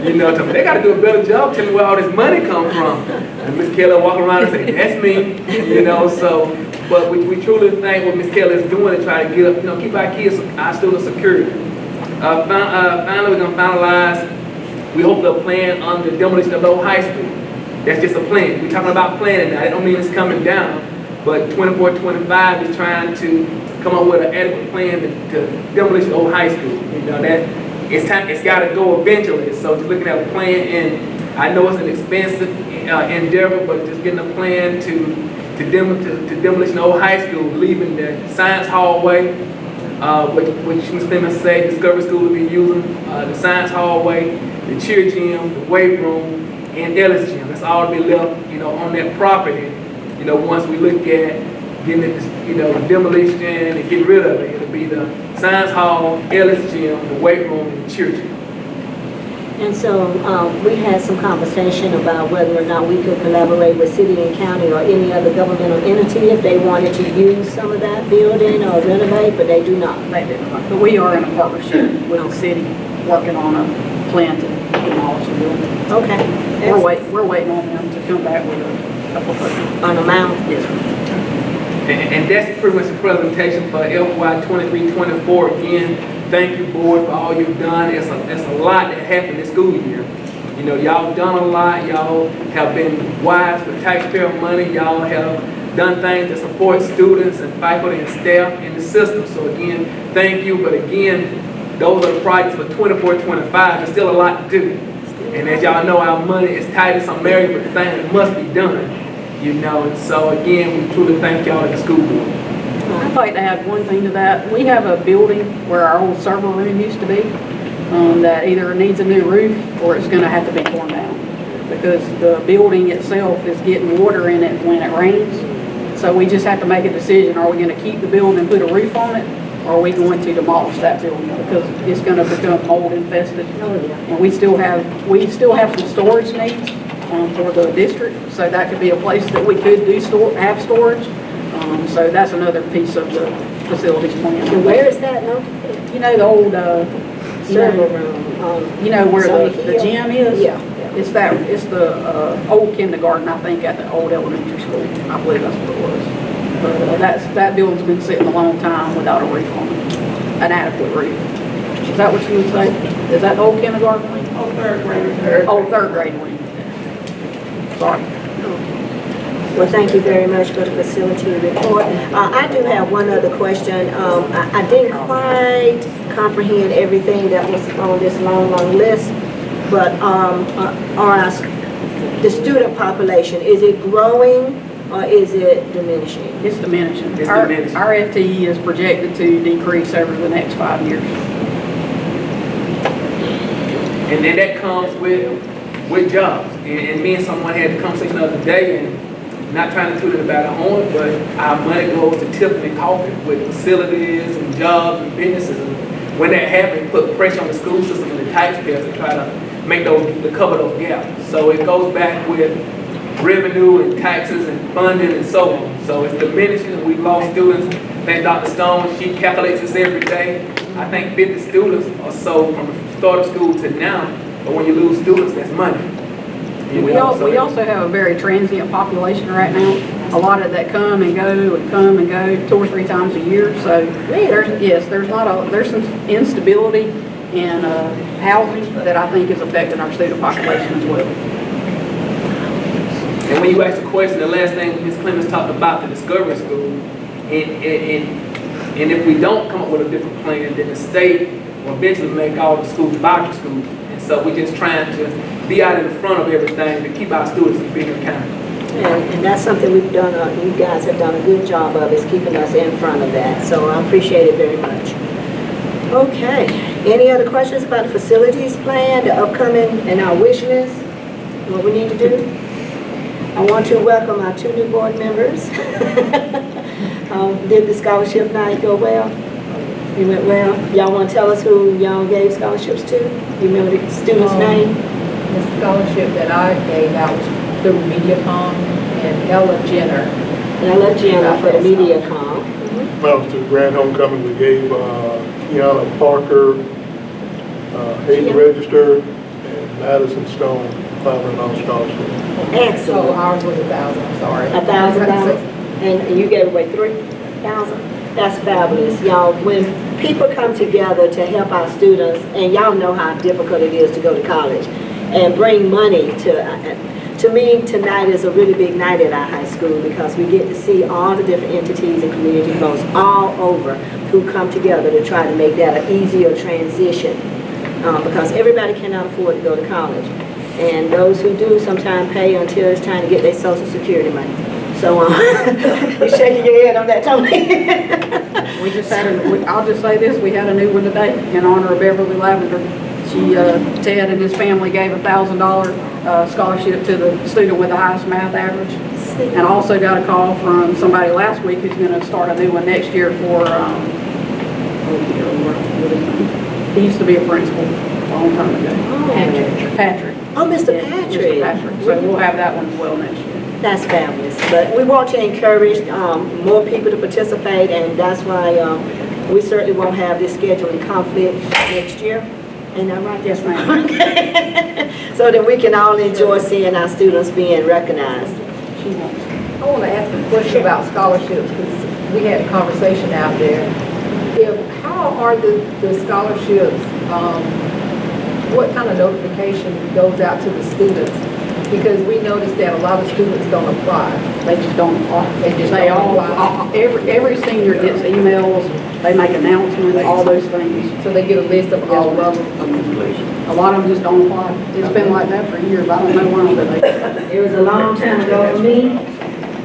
You know, they got to do a better job telling me where all this money come from. And Ms. Kelly will walk around and say, that's me, you know, so, but we truly think what Ms. Kelly is doing to try to get up, you know, keep our kids, our students secure. Finally, we're going to finalize, we hope to plan on the demolition of the old high school. That's just a plan. We're talking about planning now. It don't mean it's coming down, but 24-25 is trying to come up with an adequate plan to demolish the old high school. You know, that it's got to go eventually. So just looking at a plan, and I know it's an expensive endeavor, but just getting a plan to demolish the old high school, leaving the science hallway, which Ms. Clemens said Discovery School will be using, the science hallway, the cheer gym, the weight room, and Ellis gym. That's all to be left, you know, on that property. You know, once we look at getting it, you know, demolition and getting rid of it, it'll be the science hall, Ellis gym, the weight room, and the cheer gym. And so we had some conversation about whether or not we could collaborate with city and county or any other governmental entity if they wanted to use some of that building or renovate, but they do not. They do not. But we are in a partnership with the city, working on a plan to demolish the building. Okay. We're waiting on them to come back with a proposal. An amount? Yes. And that's pretty much the presentation for FY 23-24. Again, thank you, board, for all you've done. It's a lot that happened this school year. You know, y'all done a lot. Y'all have been wise with taxpayer money. Y'all have done things to support students and faculty and staff in the system. So again, thank you. But again, those are the projects for 24-25. There's still a lot to do. And as y'all know, our money is tight as some area, but the thing that must be done. You know, and so again, we truly thank y'all at the school board. I'd like to add one thing to that. We have a building where our old server room used to be that either needs a new roof or it's going to have to be torn down because the building itself is getting water in it when it rains. So we just have to make a decision. Are we going to keep the building and put a roof on it, or are we going to demolish that building because it's going to become mold infested? And we still have some storage needs for the district, so that could be a place that we could have storage. So that's another piece of the facilities plan. And where is that now? You know the old server room. You know where the gym is? Yeah. It's the old kindergarten, I think, at the old elementary school. I believe that's what it was. But that building's been sitting a long time without a roof on it, an adequate roof. Is that what you would say? Is that the old kindergarten wing? Oh, third grade. Oh, third grade wing. Sorry. Well, thank you very much for the facility report. I do have one other question. I didn't quite comprehend everything that was on this long list, but the student population, is it growing or is it diminishing? It's diminishing. It's Our diminishing. our FTE is projected to decrease over the next 5 years. And then that comes with jobs. And me and someone had a conversation the other day, and not trying to toot it about our own, but our money goes to tipping and coffee with facilities and jobs and businesses. And when that happens, it put pressure on the school system and the taxpayers to try to make to cover those gaps. So it goes back with revenue and taxes and funding and so on. So it's diminishing. We've lost students. I think Dr. Stone, she calculates this every day. I think 50 students or so from the start of school to now. But when you lose students, that's money. You We know, so we also have a very transient population right now. A lot of that come and go and come and go 2 or 3 times a year. So there's some instability in housing that I think is affecting our student population as well. And when you ask the question, the last thing Ms. Clemens talked about, the Discovery School, and if we don't come up with a different plan, then the state will eventually make all the schools voucher schools. And so we're just trying to be out in the front of everything to keep our students in Bingham County. And that's something we've done, you guys have done a good job of, is keeping us in front of that. So I appreciate it very much. Okay, any other questions about the facilities plan, the upcoming, and our wish list? What we need to do? I want to welcome our 2 new board members. Did the scholarship night go well? You went well? Y'all want to tell us who y'all gave scholarships to? You remember the student's name? The scholarship that I gave out was through MediaCom and Ella Jenner. Ella Jenner for the MediaCom. Well, to Grand Homecoming, we gave Kiana Parker, Hayden Register, and Madison Stone $500 scholarship. Excellent. So ours was 1,000, I'm sorry. $1,000? And you gave away 3,000? That's fabulous. Y'all, when people come together to help our students, and y'all know how difficult it is to go to college, and bring money to me, tonight is a really big night at our high school because we get to see all the different entities and community folks all over who come together to try to make that an easier transition because everybody cannot afford to go to college. And those who do sometimes pay until it's time to get their Social Security money. So you're shaking your head on that, Tony. We just had I'll just say this, we had a new one today in honor of Beverly Lavender. Ted and his family gave $1,000 scholarship to the student with the highest math average. And also got a call from somebody last week who's going to start a new one next year for, he used to be a principal a long time ago. Patrick. Oh, Mr. Yeah, Patrick. Mr. Patrick. So we'll have that one as well next year. That's fabulous. But we want to encourage more people to participate, and that's why we certainly won't have this scheduling conflict next year. Ain't that right? Yes, ma'am. Okay. So that we can all enjoy seeing our students being recognized. I want to ask a question about scholarships because we had a conversation out there. How are the scholarships, what kind of notification goes out to the students? Because we noticed that a lot of students don't apply. They just don't apply. They just They don't all, apply. every senior gets emails, they make announcements, all those things. So they get a list of all of them. A lot of them just don't apply. It's been like that for years. I don't know why, but they. It was a long time ago for me,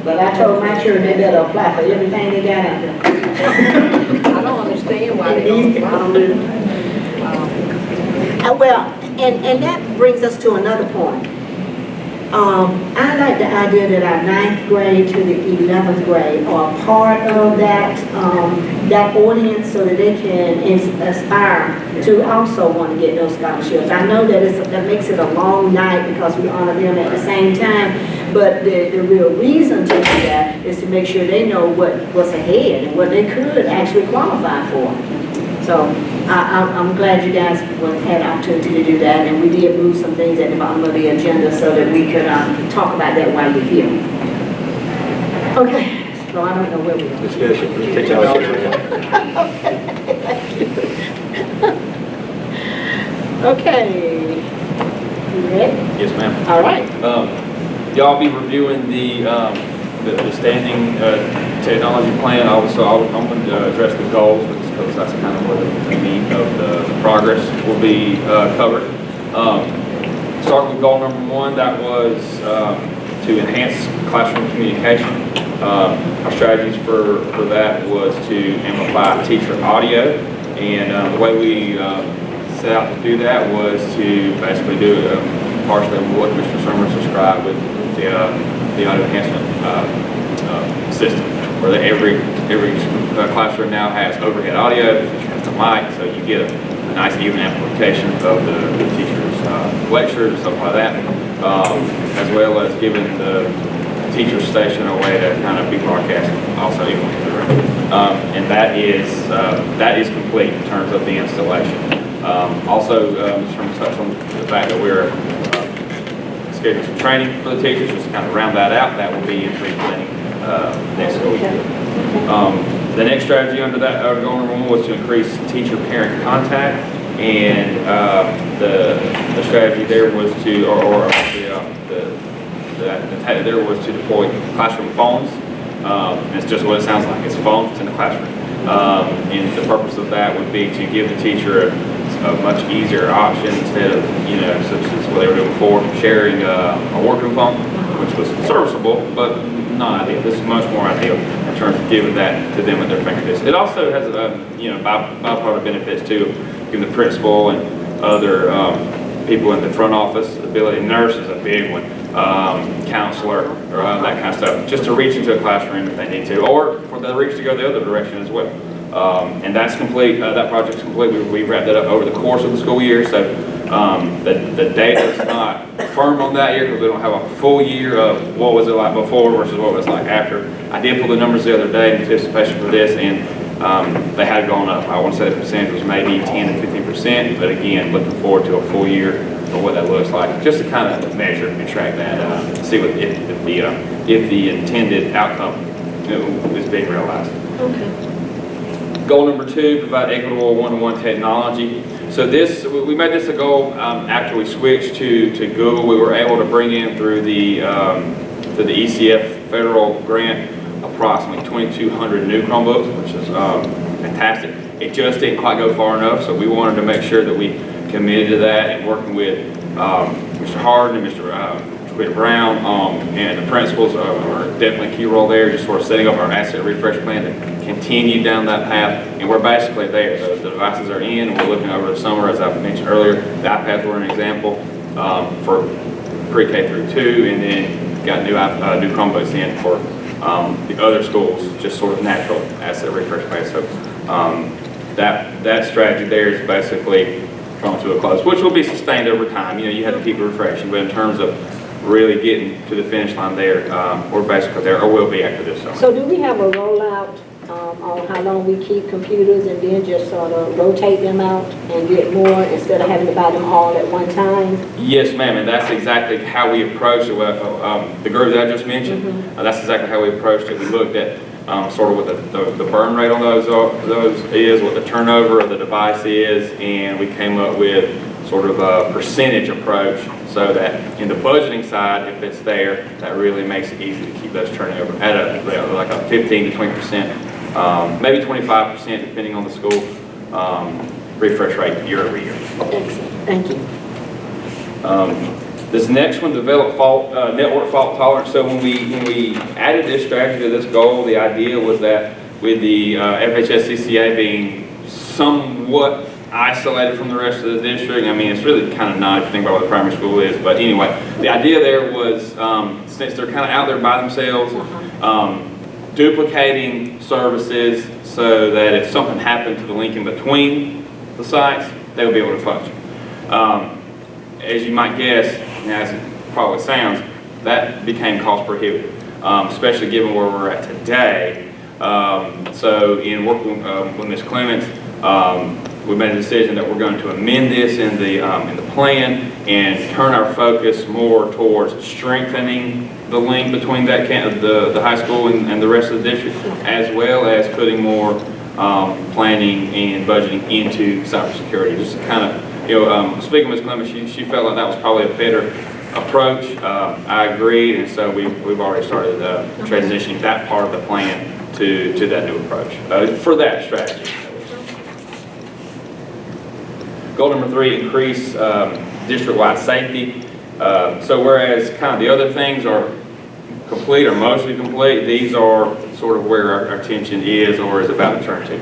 but I told my children they better apply for everything they got out there. I don't understand why they don't apply. Well, and that brings us to another point. I like the idea that our 9th grade to the 11th grade are part of that that audience so that they can aspire to also want to get those scholarships. I know that that makes it a long night because we honor them at the same time, but the real reason to do that is to make sure they know what's ahead and what they could actually qualify for. So I'm glad you guys had the opportunity to do that, and we did move some things at the bottom of the agenda so that we could talk about that while you're here. Okay, so I don't know where we are. Discussion. Okay. You ready? Yes, ma'am. All right. Y'all be reviewing the standing technology plan. Also, I'm going to address the goals because that's kind of where the meat of the progress will be covered. Starting with goal number 1, that was to enhance classroom communication. Our strategies for that was to amplify teacher audio, and the way we set out to do that was to basically do partially what Mr. Summers described with the audio enhancement system, where every classroom now has overhead audio, the teacher has the mic, so you get a nice even amplification of the teacher's lectures and stuff like that, as well as giving the teacher station a way to kind of be broadcast also equally through. And that is complete in terms of the installation. Also, just from touch on the fact that we're scheduling some training for the teachers, just to kind of round that out, that will be implementing next school year. The next strategy under that, goal number 1, was to increase teacher-parent contact, and the strategy there was to, there was to deploy classroom phones. It's just what it sounds like. It's phones in the classroom. And the purpose of that would be to give the teacher a much easier option instead of, such as what they were doing before, sharing a workroom phone, which was serviceable, but not ideal. This is much more ideal in terms of giving that to them at their fingertips. It also has, byproduct benefits too, giving the principal and other people in the front office the ability. Nurse is a big one. Counselor, or that kind of stuff, just to reach into a classroom if they need to, or for the reach to go the other direction as well. And that's complete. That project's complete. We wrapped that up over the course of the school year, so the data is not firm on that year because we don't have a full year of what was it like before versus what it was like after. I did pull the numbers the other day in anticipation for this, and they had gone up. I want to say the percentage was maybe 10 to 15%, but again, looking forward to a full year of what that looks like, just to kind of measure and track that, see what if the intended outcome is being realized. Okay. Goal number 2, provide equitable one-to-one technology. So we made this a goal after we switched to Google. We were able to bring in through the ECF federal grant approximately 2,200 new Chromebooks, which is fantastic. It just didn't quite go far enough, so we wanted to make sure that we committed to that, and working with Mr. Harden and Mr. Brown and the principals are definitely a key role there, just sort of setting up our asset refresh plan to continue down that path, and we're basically there. The devices are in, and we're looking over the summer, as I mentioned earlier. The iPads were an example for pre-K through 2, and then got new Chromebooks in for the other schools, just sort of natural asset refresh plan. So that strategy there is basically drawn to a close, which will be sustained over time. You have to keep it refreshing, but in terms of really getting to the finish line there, we're basically there, or will be after this summer. So do we have a rollout on how long we keep computers and then just sort of rotate them out and get more instead of having to buy them all at one time? Yes, ma'am, and that's exactly how we approached it. The group that I just mentioned, that's exactly how we approached it. We looked at sort of what the burn rate on those is, what the turnover of the device is, and we came up with sort of a percentage approach so that in the budgeting side, if it's there, that really makes it easy to keep those turning over at like a 15 to 20%, maybe 25% depending on the school refresh rate year over year. Excellent, thank you. This next one, develop network fault tolerance. So when we added this strategy to this goal, the idea was that with the FHS-CCA being somewhat isolated from the rest of the district, I mean, it's really kind of not if you think about what a primary school is, but anyway, the idea there was, since they're kind of out there by themselves, duplicating services so that if something happened to the link in between the sites, they would be able to function. As you might guess, as it probably sounds, that became cost prohibitive, especially given where we're at today. So in working with Ms. Clements, we made a decision that we're going to amend this in the plan and turn our focus more towards strengthening the link between that the high school and the rest of the district, as well as putting more planning and budgeting into cybersecurity, just to kind of, speaking with Ms. Clements, she felt like that was probably a better approach. I agreed, and so we've already started transitioning that part of the plan to that new approach for that strategy. Goal number 3, increase district-wide safety. So whereas kind of the other things are complete or mostly complete. These are sort of where our attention is or is about to turn to.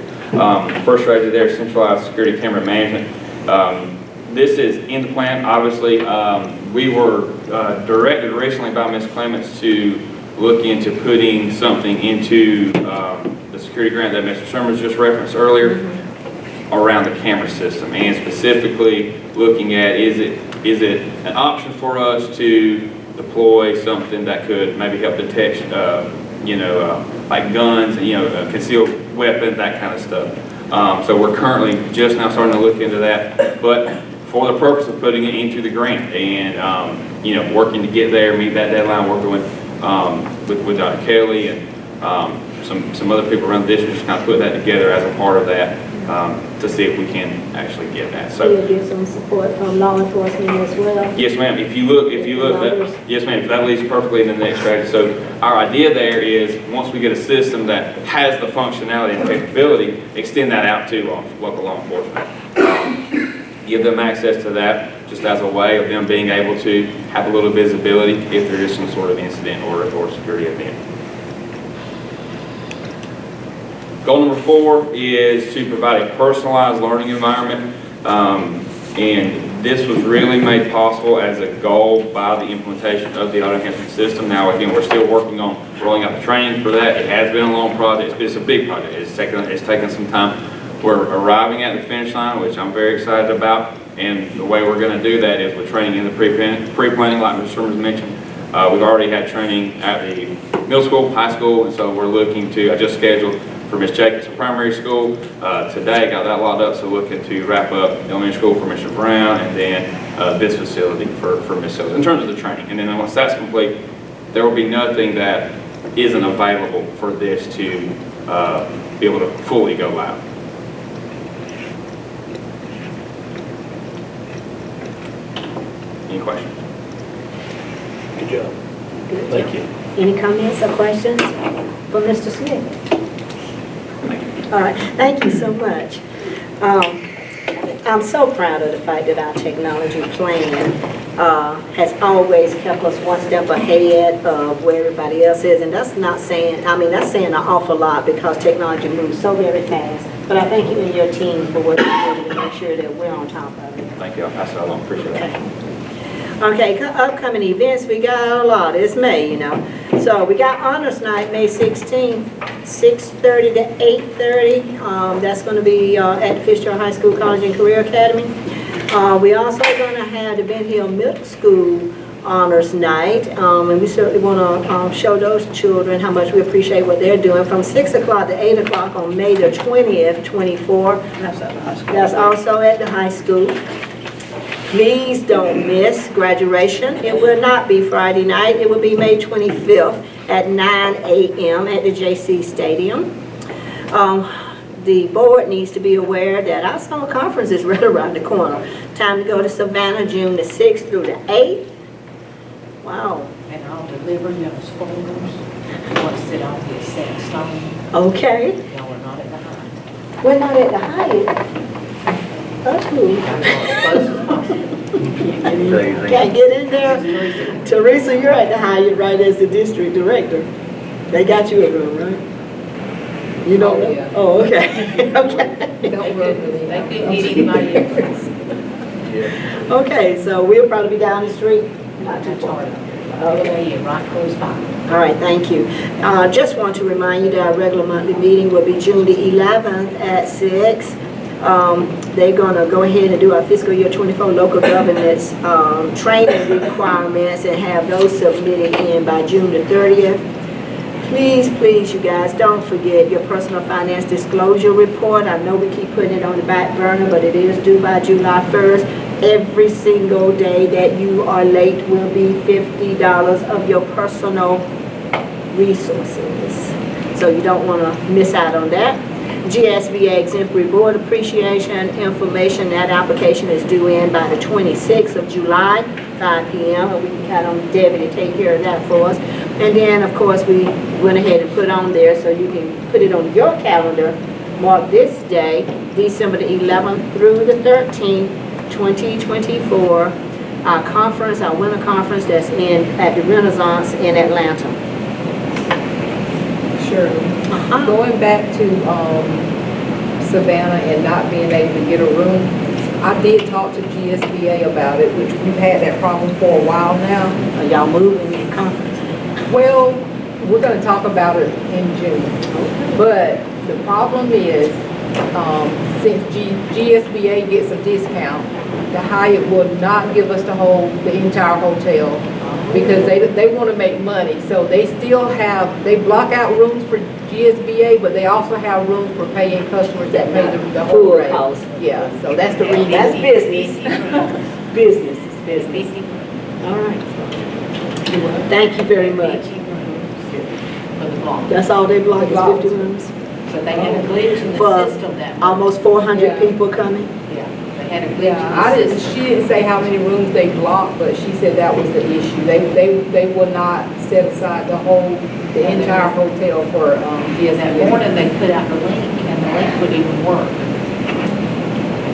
First strategy there, centralized security camera management. This is in the plan, obviously. We were directed recently by Ms. Clements to look into putting something into the security grant that Mr. Summers just referenced earlier around the camera system, and specifically looking at is it an option for us to deploy something that could maybe help detect, like guns, concealed weapons, that kind of stuff. So we're currently just now starting to look into that, but for the purpose of putting it into the grant and, working to get there, meet that deadline, working with Dr. Kelly and some other people around the district, just kind of put that together as a part of that to see if we can actually get that. So We'll get some support from law enforcement as well. yes, ma'am. If you look, yes, ma'am. That leads perfectly in the next strategy. So our idea there is once we get a system that has the functionality and capability, extend that out to local law enforcement. Give them access to that just as a way of them being able to have a little visibility if there is some sort of incident or security event. Goal number 4 is to provide a personalized learning environment. And this was really made possible as a goal by the implementation of the auto enhancement system. Now, again, we're still working on rolling out the training for that. It has been a long project. It's a big project. It's taken some time. We're arriving at the finish line, which I'm very excited about. And the way we're going to do that is with training in the pre-planning, like Mr. Summers mentioned. We've already had training at the middle school, high school, and so we're looking to, I just scheduled for Ms. Jacobson Primary School today, got that locked up, so looking to wrap up elementary school for Mr. Brown, and then this facility for Ms. Sills in terms of the training. And then once that's complete, there will be nothing that isn't available for this to be able to fully go live. Any questions? Good job. Thank you. Any comments or questions for Mr. Smith? All right, thank you so much. I'm so proud of the fact that our technology plan has always kept us one step ahead of where everybody else is. And that's not saying, that's saying an awful lot because technology moves so very fast. But I thank you and your team for what you're doing to make sure that we're on top of it. Thank you. I'll pass it along. Appreciate that. Okay, upcoming events, we got a lot. It's May, So we got Honors Night, May 16th, 6:30 to 8:30. That's going to be at the Fitzgerald High School College and Career Academy. We also going to have the Ben Hill Middle School Honors Night. And we certainly want to show those children how much we appreciate what they're doing from 6 o'clock to 8 o'clock on May the 20th, 24. That's at the high school. That's also at the high school. Please don't miss graduation. It will not be Friday night. It will be May 25th at 9 a.m. at the JC Stadium. The board needs to be aware that our summer conference is right around the corner. Time to go to Savannah, June the 6th through the 8th. Wow. And I'll deliver those folders once it all gets set in stone. Okay. Y'all are not at the Hyatt. We're not at the Hyatt. Can't get in there. Teresa, you're at the Hyatt, right, as the district director. They got you a room, right? You know? Yeah. Oh, okay. Okay. Don't work with me. They couldn't get anybody else. Okay, so we'll probably be down the street, not too far. Okay, yeah, right close by. All right, thank you. Just want to remind you that our regular monthly meeting will be June the 11th at 6. They're going to go ahead and do our fiscal year 24 local governance training requirements and have those submitted in by June the 30th. Please, you guys, don't forget your personal finance disclosure report. I know we keep putting it on the back burner, but it is due by July 1st. Every single day that you are late will be $50 of your personal resources. So you don't want to miss out on that. GSBA Exemplary Board Appreciation Information, that application is due in by the 26th of July, 5 p.m. And we can count on Debbie to take care of that for us. And then, of course, we went ahead and put on there so you can put it on your calendar. Mark this day, December the 11th through the 13th, 2024. Our conference, our winter conference that's at the Renaissance in Atlanta. Shirley, going back to Savannah and not being able to get a room, I did talk to GSBA about it, which we've had that problem for a while now. Are y'all moving in conference? Well, we're gonna talk about it in June. But the problem is, since GSBA gets a discount, the Hyatt will not give us the entire hotel because they want to make money. So they still they block out rooms for GSBA, but they also have room for paying customers that pay the whole Full rate. cost. Yeah, so that's the reason. That's business. Business is business. All right. Thank you very much. For the block. That's all they block is 50 rooms? So they had a glitch in For the system that month. almost 400 Yeah. people coming? Yeah, they had a glitch in Yeah, the system. she didn't say how many rooms they blocked, but she said that was the issue. They would not set aside the entire hotel for, And that GSBA. morning, they put out the link, and the link wouldn't even work.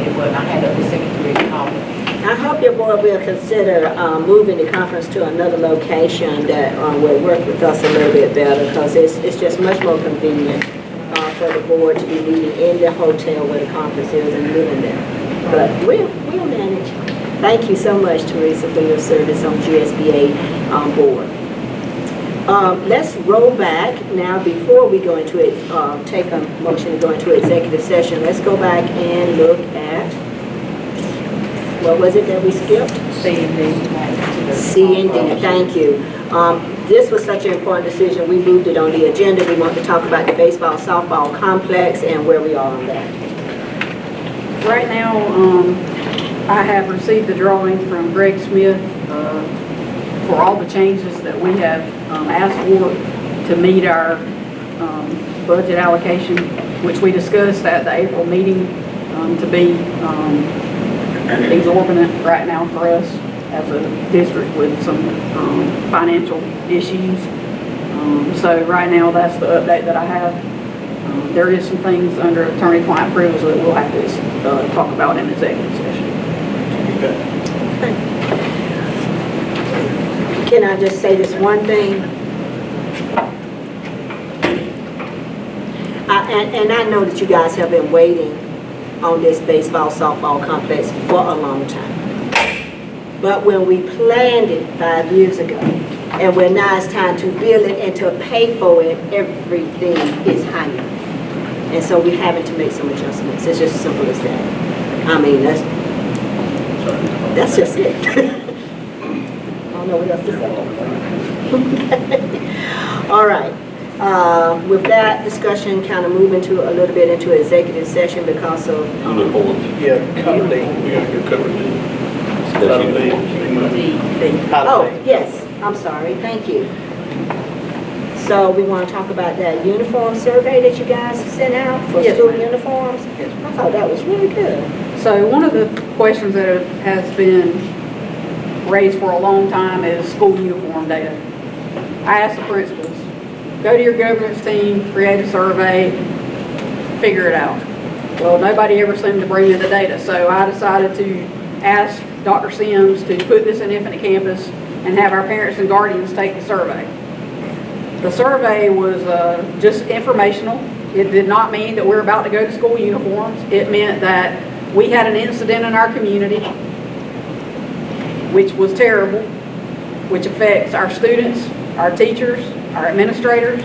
It wasn't, I had the secretary call them. I hope your board will consider moving the conference to another location that will work with us a little bit better, because it's just much more convenient for the board to be meeting in the hotel where the conference is and living there. But we'll manage. Thank you so much, Teresa, for your service on GSBA board. Let's roll back now before we go into it, take a motion to go into executive session. Let's go back and look at, what was it that we skipped? C and D. C and D, thank you. This was such an important decision, we moved it on the agenda. We want to talk about the baseball, softball complex and where we are on that. Right now, I have received the drawing from Greg Smith for all the changes that we have asked for to meet our budget allocation, which we discussed at the April meeting to be exorbitant right now for us as a district with some financial issues. So right now, that's the update that I have. There is some things under attorney-client privilege that we'll have to talk about in executive session. Can I just say this one thing? And I know that you guys have been waiting on this baseball, softball complex for a long time. But when we planned it 5 years ago, and when now it's time to build it and to pay for it, everything is higher. And so we're having to make some adjustments. It's just as simple as that. I mean, that's just it. I don't know what else to say. All right. With that discussion, kind of moving to a little bit into executive session because of. Yeah, cover D. We gotta go cover D. Oh, yes, I'm sorry, thank you. So we want to talk about that uniform survey that you guys sent out for Yes, school ma'am. uniforms? I thought that was really good. So one of the questions that has been raised for a long time is school uniform data. I asked the principals, go to your governance team, create a survey, figure it out. Well, nobody ever seemed to bring me the data, so I decided to ask Dr. Sims to put this in Infinite Campus and have our parents and guardians take the survey. The survey was just informational. It did not mean that we're about to go to school uniforms. It meant that we had an incident in our community, which was terrible, which affects our students, our teachers, our administrators.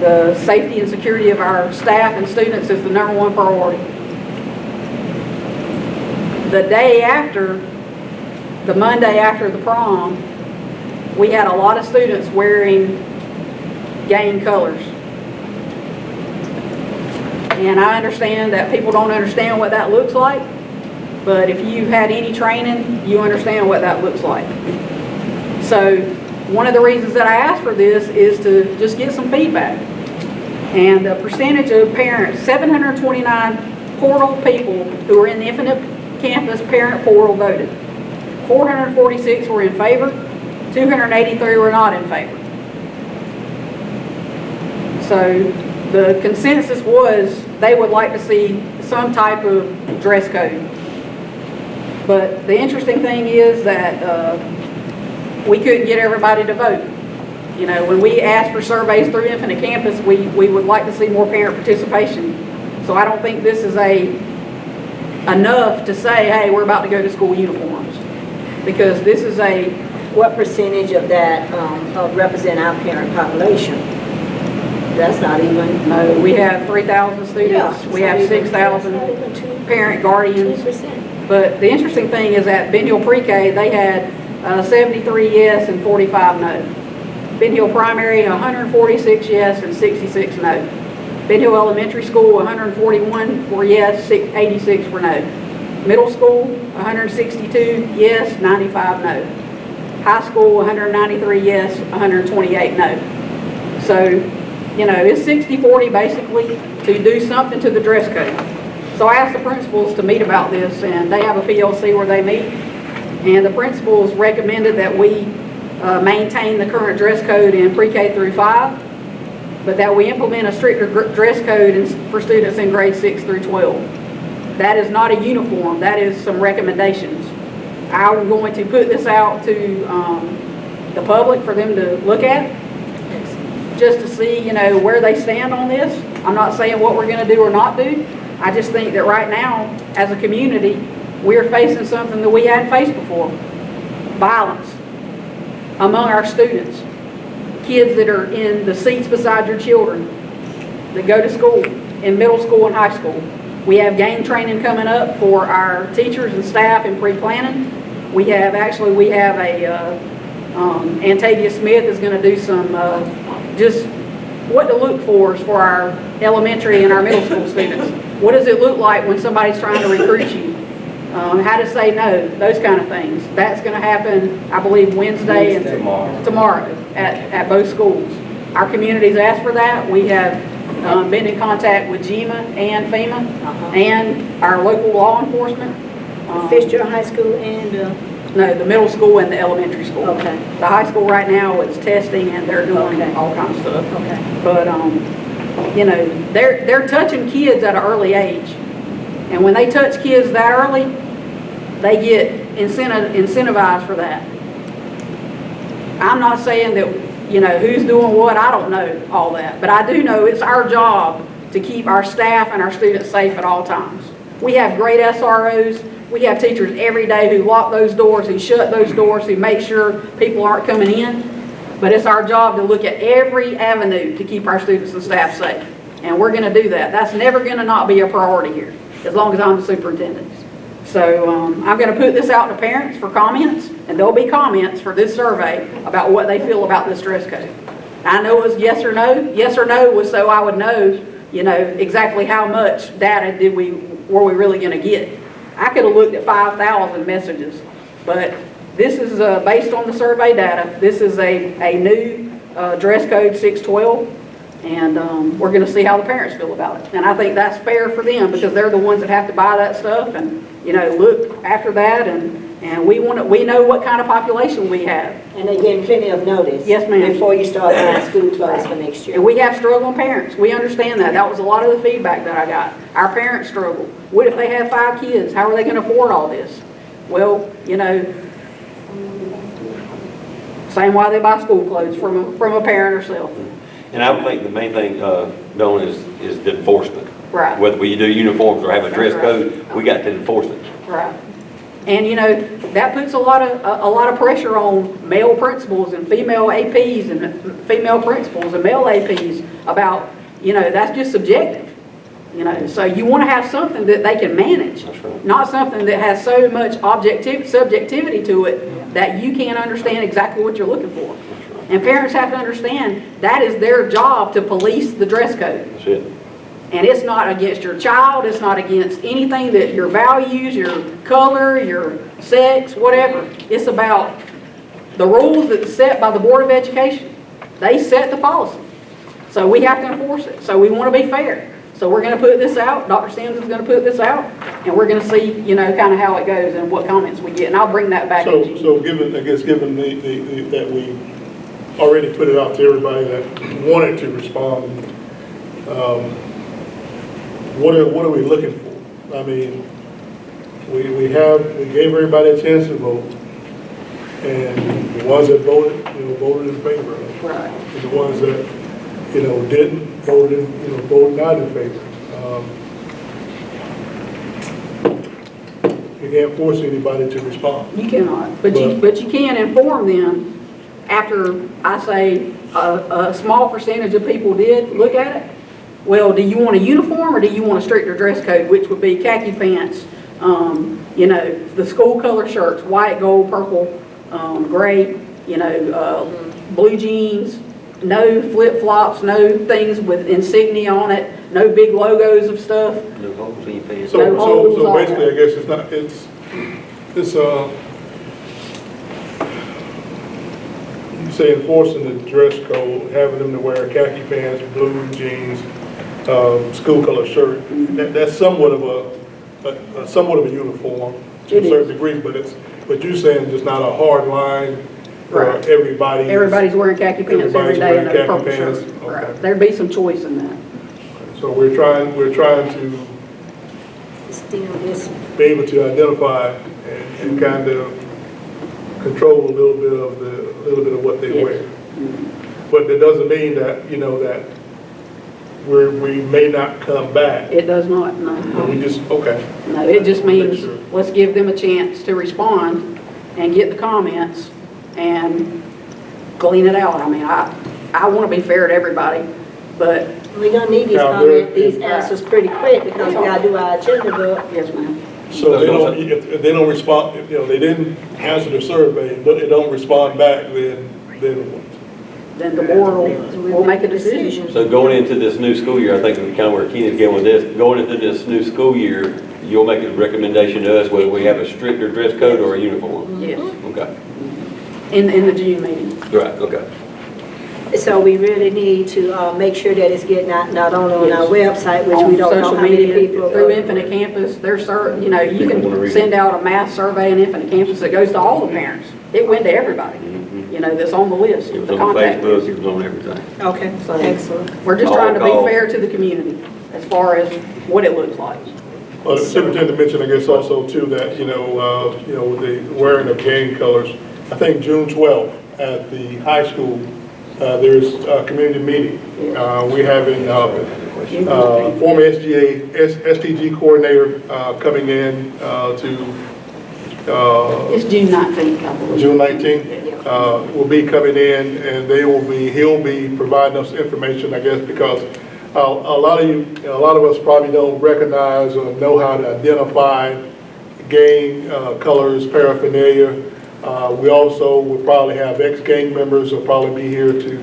The safety and security of our staff and students is the #1 priority. The Monday after the prom, we had a lot of students wearing gang colors. And I understand that people don't understand what that looks like, but if you've had any training, you understand what that looks like. So one of the reasons that I asked for this is to just get some feedback. And the percentage of parents, 729 portal people who are in the Infinite Campus parent portal voted. 446 were in favor, 283 were not in favor. So the consensus was they would like to see some type of dress code. But the interesting thing is that we couldn't get everybody to vote. You know, when we ask for surveys through Infinite Campus, we would like to see more parent participation. So I don't think this is enough to say, hey, we're about to go to school uniforms. Because this is What percentage of that represent our parent population? That's not even. no, we have 3,000 students. Yeah, We have 6,000 parent guardians. 2%. But the interesting thing is at Ben Hill Pre-K, they had 73 yes and 45 no. Ben Hill Primary, 146 yes and 66 no. Ben Hill Elementary School, 141 were yes, 86 were no. Middle School, 162 yes, 95 no. High School, 193 yes, 128 no. So, you know, it's 60-40 basically to do something to the dress code. So I asked the principals to meet about this, and they have a PLC where they meet. And the principals recommended that we maintain the current dress code in pre-K through 5, but that we implement a stricter dress code for students in grades 6 through 12. That is not a uniform, that is some recommendations. I'm going to put this out to the public for them to look at, just to see, you know, where they stand on this. I'm not saying what we're going to do or not do. I just think that right now, as a community, we're facing something that we hadn't faced before. Violence among our students. Kids that are in the seats beside your children that go to school, in middle school and high school. We have game training coming up for our teachers and staff in pre-planning. We have Antavia Smith is going to do some, just what to look for our elementary and our middle school students. What does it look like when somebody's trying to recruit you? How to say no, those kind of things. That's going to happen, I believe, Wednesday and tomorrow at both schools. Our community's asked for that. We have been in contact with GEMA and FEMA and our local law enforcement. Fitzgerald High School and? No, the middle school and the elementary school. Okay. The high school right now is testing and they're doing all kinds of stuff. Okay. But, you know, they're touching kids at an early age. And when they touch kids that early, they get incentivized for that. I'm not saying that, you know, who's doing what, I don't know all that. But I do know it's our job to keep our staff and our students safe at all times. We have great SROs. We have teachers every day who lock those doors, who shut those doors, who make sure people aren't coming in. But it's our job to look at every avenue to keep our students and staff safe. And we're going to do that. That's never going to not be a priority here, as long as I'm the superintendent. So I'm going to put this out to parents for comments, and there'll be comments for this survey about what they feel about this dress code. I know it was yes or no. Yes or no was so I would know, you know, exactly how much data were we really going to get. I could have looked at 5,000 messages, but this is based on the survey data. This is a new dress code 612, and we're going to see how the parents feel about it. And I think that's fair for them because they're the ones that have to buy that stuff and, you know, look after that. And we know what kind of population we have. And they're getting plenty of notice. Yes, ma'am. Before you start buying school clothes for next year. And we have struggling parents. We understand that. That was a lot of the feedback that I got. Our parents struggle. What if they have 5 kids? How are they going to afford all this? Well, you know, same why they buy school clothes from a parent herself. And I would think the main thing, Dawn, is the enforcement. Right. Whether we do uniforms or have a dress code, we got to enforce it. Right. And you know, that puts a lot of pressure on male principals and female APs and female principals and male APs about, you know, that's just subjective. You know, so you want to have something that they can manage, right. Not something that has so much subjectivity to it that you can't understand exactly what you're looking for. Right. And parents have to understand that is their job to police the dress code. That's it. And it's not against your child, it's not against anything that your values, your color, your sex, whatever. It's about the rules that's set by the Board of Education. They set the policy. So we have to enforce it. So we want to be fair. So we're going to put this out. Dr. Sims is going to put this out. And we're going to see, you know, kind of how it goes and what comments we get. And I'll bring that back. So given that we already put it out to everybody that wanted to respond, what are we looking for? I mean, we gave everybody a chance to vote, and the ones that voted, voted in favor. Right. And the ones that, didn't, voted not in favor. You can't force anybody to respond. You cannot, but you can inform them after, I say, a small percentage of people did look at it. Well, do you want a uniform or do you want a stricter dress code, which would be khaki pants, the school color shirts, white, gold, purple, gray, blue jeans, no flip-flops, no things with insignia on it, no big logos of stuff. No holes in your pants. So basically, I guess you say enforcing the dress code, having them to wear khaki pants, blue jeans, school color shirt. That's somewhat of a uniform to a certain degree, but you're saying there's not a hard line where Right. everybody's wearing khaki pants every day and a khaki purple pants. shirt. Okay. Right. There'd be some choice in that. So we're trying to Still this. be able to identify and kind of control a little bit of what they Yes. wear. But that doesn't mean that, that we may not come back. It does not, no. But we just, okay. No, it just Make means, sure. let's give them a chance to respond and get the comments and clean it out. I mean, I want to be fair to everybody, but. We're gonna need these answers pretty quick because we gotta do our agenda book. Yes, ma'am. So if they don't respond, if they didn't answer the survey, but they don't respond back, then what? Then the board will make a decision. So going into this new school year, I think kind of where Keenan's going with this, going into this new school year, you'll make a recommendation to us whether we have a stricter dress code or a uniform? Yes, Okay. in the June meeting. Right, okay. So we really need to make sure that it's getting out, not only on our website, which we On don't know social how many media, people. through Infinite Campus, you can send out a mass survey in Infinite Campus that goes to all the parents. It went to everybody, that's on the list, It was the on contact Facebook, list. it was on everything. Okay, So, excellent. We're just All trying to be calls. fair to the community as far as what it looks like. Well, the superintendent mentioned, I guess, also too, that, with the wearing of gang colors, I think June 12th at the high school, there's a community meeting. We're having former STG coordinator coming in It's June 19th, I believe. June 19th, will be coming in, and he'll be providing us information, I guess, because a lot of us probably don't recognize or know how to identify gang colors, paraphernalia. We also will probably have ex-gang members will probably be here to,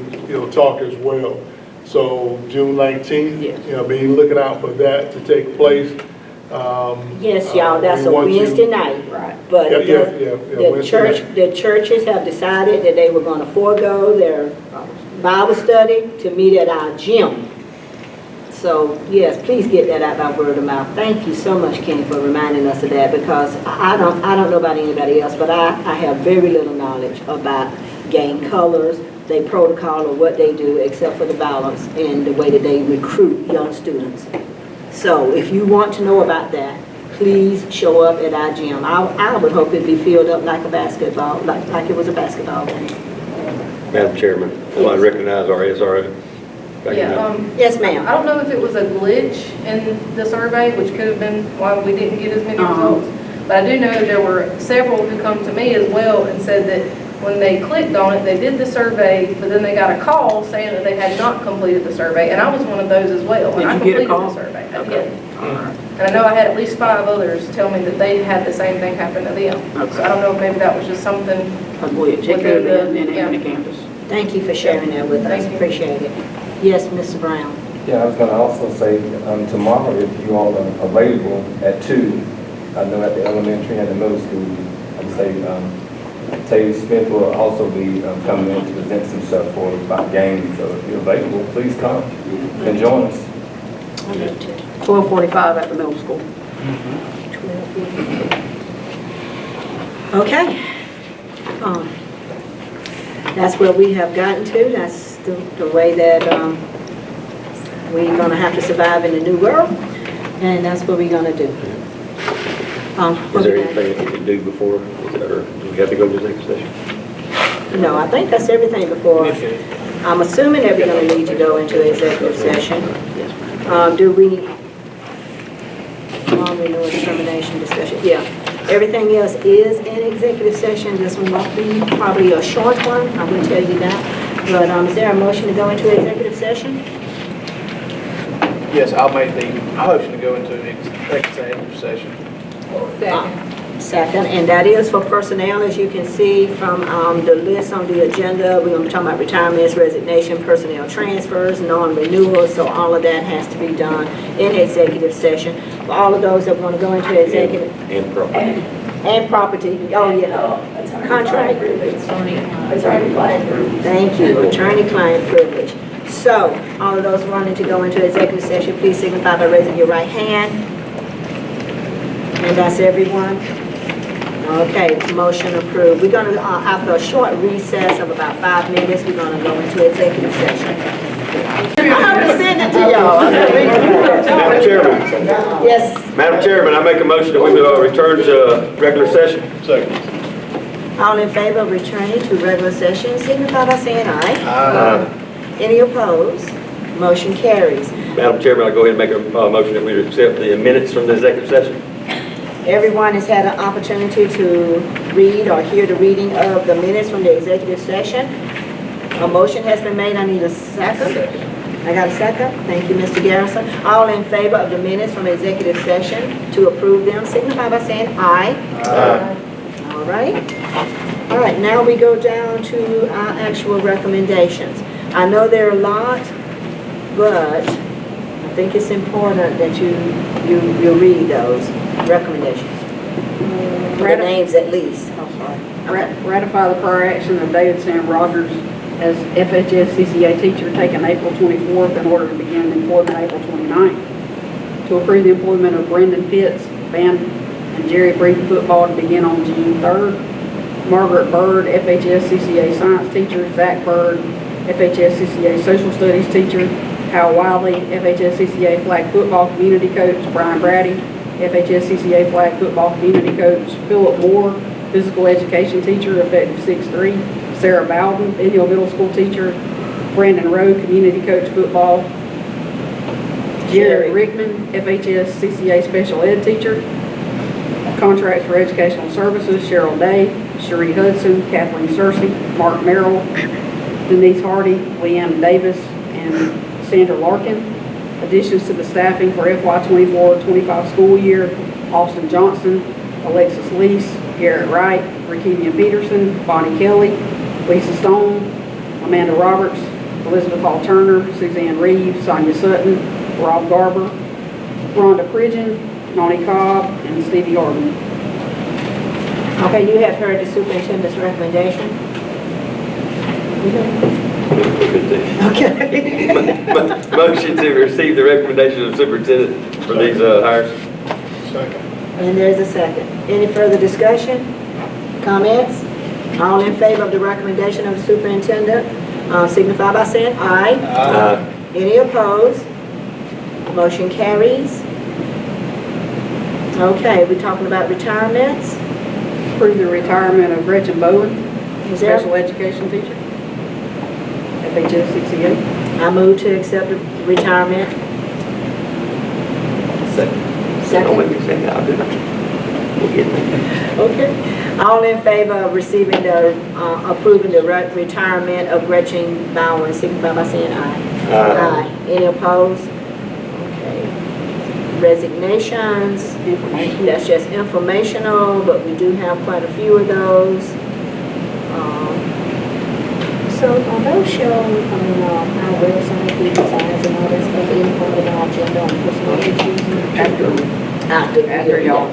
talk as well. So June 19th, Yes. be looking out for that to take place. Yes, y'all, that's we a want you- Wednesday night. Right. But Yeah, the Wednesday the churches have decided that they were gonna forego their Bible study to meet at our gym. So, yes, please get that out by word of mouth. Thank you so much, Kenny, for reminding us of that, because I don't know about anybody else, but I have very little knowledge about gang colors, their protocol, or what they do, except for the balance and the way that they recruit young students. So, if you want to know about that, please show up at our gym. I would hope it'd be filled up like a basketball, like it was a basketball game. Madam Chairman, I'd like to recognize our SRO. Yes, ma'am. I don't know if it was a glitch in the survey, which could have been why we didn't get as many results, but I do know there were several who come to me as well and said that when they clicked on it, they did the survey, but then they got a call saying that they had not completed the survey, and I was one of those as well. Did and I you get a completed call? the survey. I did. And I know I had at least 5 others tell me that they had the same thing happen to them. So I don't know if maybe that was just something. A glitch, it could have been in Infinite Campus. Thank you for sharing that with us. Thank you. Appreciate it. Yes, Mr. Brown. Yeah, I was gonna also say, tomorrow, if you all are available at 2, I know at the elementary and the middle school, I'd say, Taylor Smith will also be coming in to present some stuff for us about games, so if you're available, please come and join us. 12:45 at the middle school. Okay. That's where we have gotten to. That's the way that we're going to have to survive in the new world, and that's what we're going to do. Is there anything that we can do before, or do we have to go to the next session? No, I think that's everything before. I'm assuming that we're gonna need to go into executive session. Do we, renewal determination discussion, yeah. Everything else is in executive session. This one won't be probably a short one, I will tell you that. But, is there a motion to go into executive session? Yes, I'll make the motion to go into executive session. Second, and that is for personnel, as you can see from the list on the agenda. We're going to be talking about retirements, resignation, personnel transfers, non-renewals, so all of that has to be done in executive session. For all of those that want to go into executive. And property. And property, oh yeah. Contract. Attorney-client privilege. Thank you, attorney-client privilege. So, all of those wanting to go into executive session, please signify by raising your right hand. And that's everyone. Okay, motion approved. We're gonna, after a short recess of about 5 minutes, we're gonna go into executive session. I'm gonna send it to y'all. Madam Chairman. Yes, Madam Chairman, I make a motion that we return to regular session. Second. all in favor of returning to regular session, signify by saying aye. Aye. Any opposed? Motion carries. Madam Chairman, I'll go ahead and make a motion that we accept the minutes from the executive session. Everyone has had an opportunity to read or hear the reading of the minutes from the executive session. A motion has been made. I need a second. I got a second. Thank you, Mr. Garrison. All in favor of the minutes from executive session to approve them, signify by saying aye. Aye. All right. All right, now we go down to our actual recommendations. I know there are a lot, but I think it's important that you read those recommendations. The names at least. Ratify the prior action of David Sam Rogers as FHS CCA teacher taken April 24th in order to begin employment April 29th. To approve the employment of Brendan Pitts, band, and Jerry Breeden football to begin on June 3rd. Margaret Bird, FHS CCA science teacher. Zach Bird, FHS CCA social studies teacher. Hal Wiley, FHS CCA flag football community coach. Brian Brady, FHS CCA flag football community coach. Philip Moore, physical education teacher, effective 6/3. Sarah Bowden, Benio Middle School teacher. Brandon Rowe, community coach football. Jared Rickman, FHS CCA special ed teacher. Contracts for educational services, Cheryl Day, Cherie Hudson, Kathleen Searcy, Mark Merrill, Denise Hardy, Leanna Davis, and Sandra Larkin. Additions to the staffing for FY 24-25 school year, Austin Johnson, Alexis Lease, Garrett Wright, Rakevian Peterson, Bonnie Kelly, Lisa Stone, Amanda Roberts, Elizabeth Hall Turner, Suzanne Reeves, Sonia Sutton, Rob Garber, Rhonda Pridgeon, Noni Cobb, and Stevie Arden. Okay, you have heard the superintendent's recommendation. Okay. Motion to receive the recommendation of the superintendent for these hires. Second. And there's a second. Any further discussion? Comments? All in favor of the recommendation of the superintendent, signify by saying aye. Aye. Any opposed? Motion carries. Okay, we're talking about retirements. Approve the retirement of Gretchen Bowen, Is there- special education teacher. FHS CCA. I move to accept the retirement. Don't make me say that, I'll do it. We'll get there. Okay. All in favor of receiving the, approving the retirement of Gretchen Bowen, signify by saying aye. Aye. Any opposed? Okay. Resignations, that's just informational, but we do have quite a few of those. So are those shown on our website, the designs and all that stuff, any part of our agenda on personal issues? After y'all,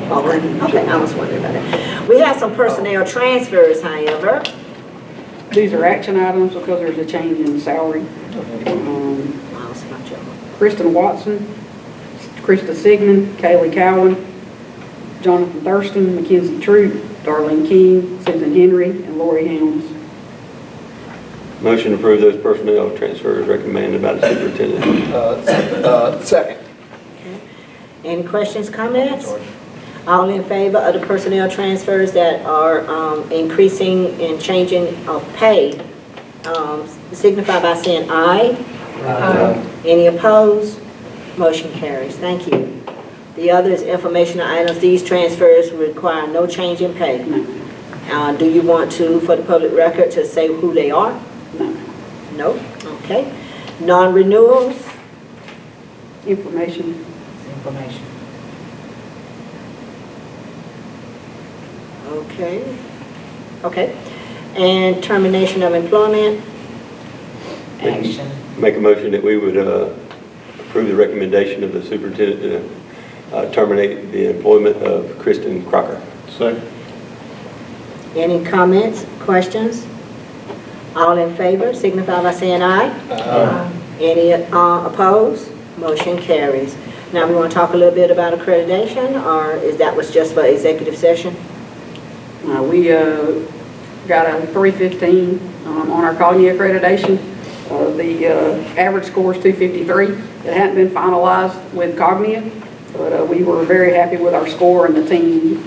okay, I was wondering about that. We have some personnel transfers, however. These are action items because there's a change in salary. Kristen Watson, Krista Sigmund, Kaylee Cowan, Jonathan Thurston, Mackenzie Troop, Darlene King, Susan Henry, and Lori Helms. Motion to approve those personnel transfers recommended by the superintendent. Second. Any questions, comments? All in favor of the personnel transfers that are increasing and changing of pay, signify by saying aye. Aye. Any opposed? Motion carries. Thank you. The other is informational items. These transfers require no change in pay. Do you want to, for the public record, to say who they are? No. No? Okay. Non-renewals? Information. Information. Okay. Okay. And termination of employment? Action. Make a motion that we would approve the recommendation of the superintendent to terminate the employment of Kristen Crocker. Second. Any comments, questions? All in favor, signify by saying aye. Aye. Any opposed? Motion carries. Now, we want to talk a little bit about accreditation, or is that was just for executive session? We got a 315 on our Collier accreditation. The average score is 253. It hadn't been finalized with Cognia, but we were very happy with our score and the team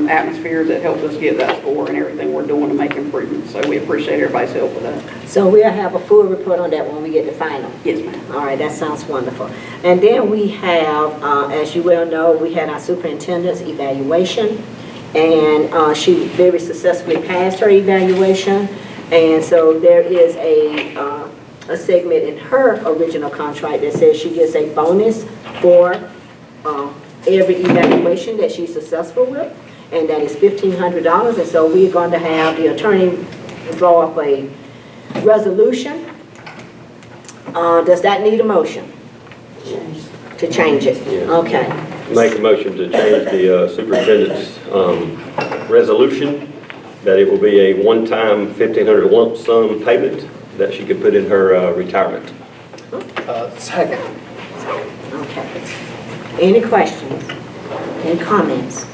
atmosphere that helped us get that score and everything we're doing to make improvements. So we appreciate everybody's help with that. So we'll have a full report on that when we get the final. Yes, ma'am. All right, that sounds wonderful. And then we have, as you well know, we had our superintendent's evaluation, and she very successfully passed her evaluation. And so there is a segment in her original contract that says she gets a bonus for every evaluation that she's successful with, and that is $1,500. And so we're going to have the attorney draw up a resolution. Does that need a motion? To change it? Yes. Okay. Make a motion to change the superintendent's resolution, that it will be a one-time $1,500 lump sum payment that she could put in her retirement. Second. Okay. Any questions? Any comments?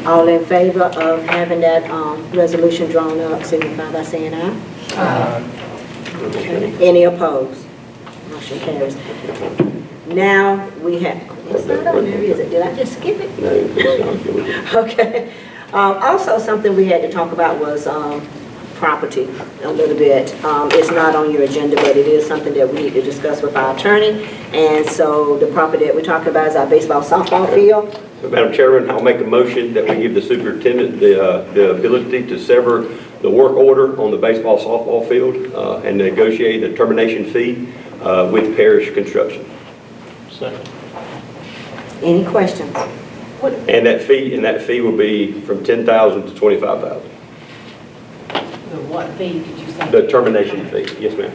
All in favor of having that resolution drawn up, signify by saying aye. Okay. Any opposed? Motion carries. Now we have, it's not on there, is it? Did I just skip it? No, it's not. Okay. Also, something we had to talk about was property a little bit. It's not on your agenda, but it is something that we need to discuss with our attorney. And so the property that we're talking about is our baseball softball field. So, Madam Chairman, I'll make a motion that we give the superintendent the ability to sever the work order on the baseball softball field and negotiate a termination fee with Parish Construction. Second. Any questions? And that fee will be from $10,000 to $25,000. The what fee did you say? The termination fee, yes, ma'am.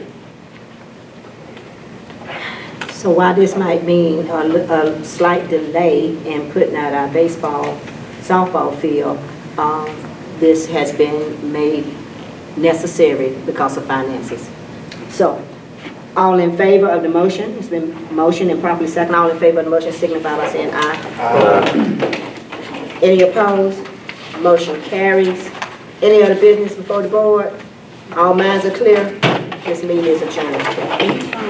So while this might mean a slight delay in putting out our baseball, softball field, this has been made necessary because of finances. So, all in favor of the motion? It's been motioned and properly seconded. All in favor of the motion signify by saying aye. Aye. Any opposed? Motion carries. Any other business before the board? All minds are clear? This meeting is adjourned.